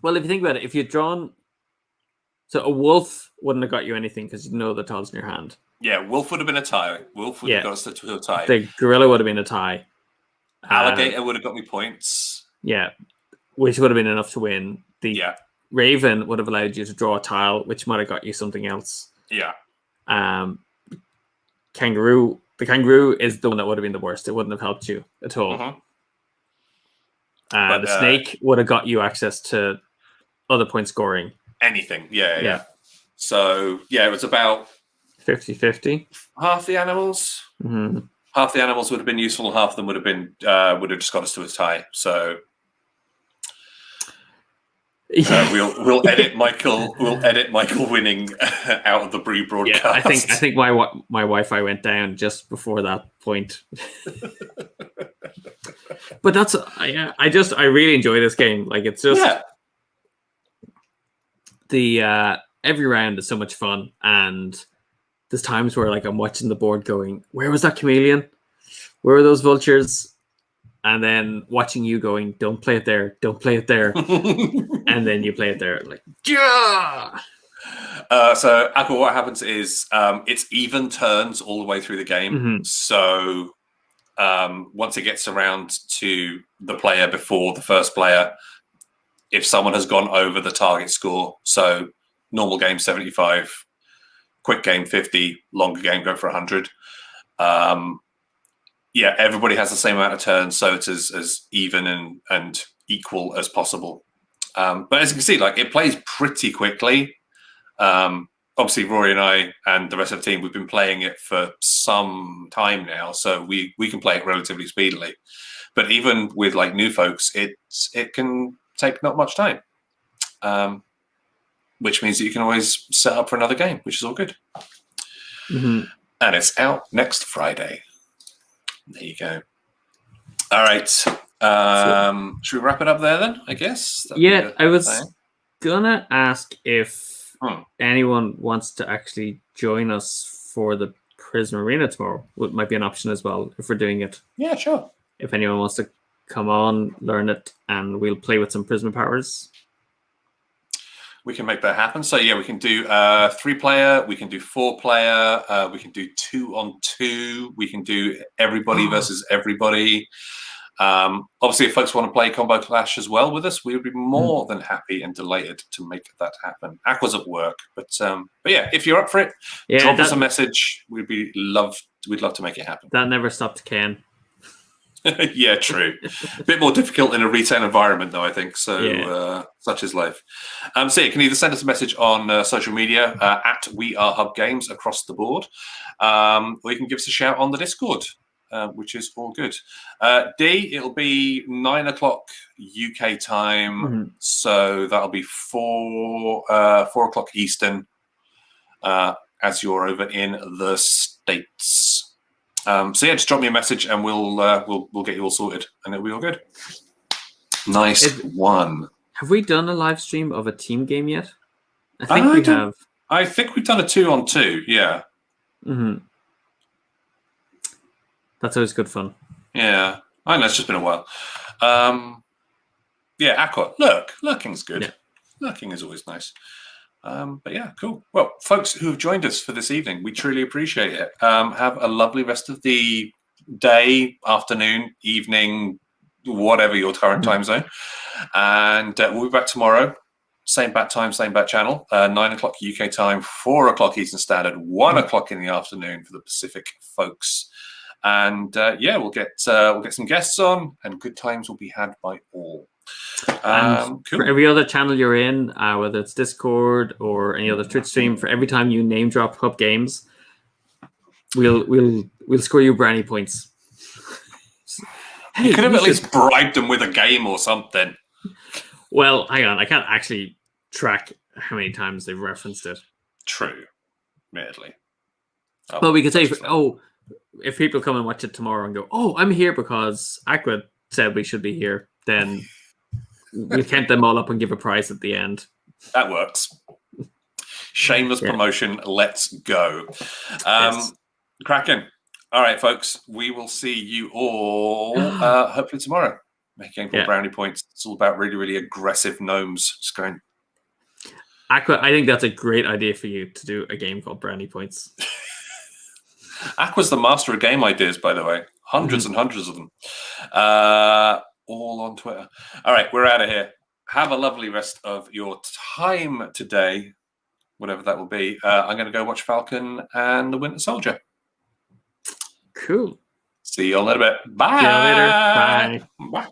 S1: Well, if you think about it, if you'd drawn... So a wolf wouldn't have got you anything because you know the tile's in your hand.
S2: Yeah, wolf would have been a tie. Wolf would have got us to a tie.
S1: The gorilla would have been a tie.
S2: Alligator would have got me points.
S1: Yeah, which would have been enough to win. The Raven would have allowed you to draw a tile, which might have got you something else.
S2: Yeah.
S1: Kangaroo. The kangaroo is the one that would have been the worst. It wouldn't have helped you at all.
S2: Mm-hmm.
S1: The snake would have got you access to other point scoring.
S2: Anything. Yeah. So, it was about
S1: 50-50.
S2: Half the animals.
S1: Mm-hmm.
S2: Half the animals would have been useful. Half of them would have been would have just got us to a tie. So we'll edit Michael. We'll edit Michael winning out of the broadcast.
S1: Yeah, I think my Wi-Fi went down just before that point. But that's I really enjoy this game. Like it's just the every round is so much fun, and there's times where like I'm watching the board going, where was that chameleon? Where are those vultures? and then watching you going, don't play it there, don't play it there. And then you play it there, like, yeah.
S2: So, Aqua, what happens is it's even turns all the way through the game. So, once it gets around to the player before the first player, if someone has gone over the target score, so normal game 75, quick game 50, longer game go for 100. Yeah, everybody has the same amount of turns, so it's as even and equal as possible. But as you can see, like, it plays pretty quickly. Obviously, Rory and I and the rest of the team, we've been playing it for some time now, so we can play it relatively speedily. But even with like new folks, it can take not much time, which means that you can always set up for another game, which is all good. And it's out next Friday. There you go. All right. Should we wrap it up there then, I guess?
S1: Yeah, I was gonna ask if anyone wants to actually join us for the Prisma Arena tomorrow. It might be an option as well if we're doing it.
S2: Yeah, sure.
S1: If anyone wants to come on, learn it, and we'll play with some Prisma powers.
S2: We can make that happen. So yeah, we can do 3-player, we can do 4-player, we can do 2-on-2, we can do everybody versus everybody. Obviously, if folks want to play Kombo Klash as well with us, we would be more than happy and delighted to make that happen. Aqua's at work, but yeah, if you're up for it, drop us a message. We'd love to make it happen.
S1: That never stopped Ken.
S2: Yeah, true. A bit more difficult in a retail environment, though, I think. So, such is life. So you can either send us a message on social media at We Are Hub Games across the board, or you can give us a shout on the Discord, which is all good. D, it'll be 9 o'clock UK time, so that'll be 4 o'clock Eastern, as you're over in the States. So yeah, just drop me a message and we'll get you all sorted, and it'll be all good. Nice one.
S1: Have we done a live stream of a team game yet? I think we have.
S2: I think we've done a 2-on-2. Yeah.
S1: That's always good fun.
S2: Yeah, I know, it's just been a while. Yeah, Aqua. Lurking's good. Yeah. Lurking is always nice. But yeah, cool. Well, folks who have joined us for this evening, we truly appreciate it. Have a lovely rest of the day, afternoon, evening, whatever your current time zone. And we'll be back tomorrow. Same bat time, same bat channel. 9 o'clock UK time, 4 o'clock Eastern Standard, 1 o'clock in the afternoon for the Pacific folks. And yeah, we'll get some guests on, and good times will be had by all.
S1: Cool. For every other channel you're in, whether it's Discord or any other Twitch stream, for every time you name drop Hub Games, we'll score you brownie points.
S2: Hey, you could have at least bribed them with a game or something.
S1: Well, hang on, I can't actually track how many times they've referenced it.
S2: True, admittedly.
S1: Well, we could say, if people come and watch it tomorrow and go, "Oh, I'm here because Aqua said we should be here," then we'll count them all up and give a prize at the end.
S2: That works. Shameless promotion. Let's go. Cracking. All right, folks. We will see you all hopefully tomorrow. Make a game called Brownie Points. It's all about really, really aggressive gnomes. Just going.
S1: Aqua, I think that's a great idea for you to do a game called Brownie Points.
S2: Aqua's the master of game ideas, by the way. Hundreds and hundreds of them. All on Twitter. All right, we're out of here. Have a lovely rest of your time today, whatever that will be. I'm going to go watch Falcon and the Winter Soldier.
S1: Cool.
S2: See you all in a bit. Bye.
S1: See you later. Bye.
S2: Bye.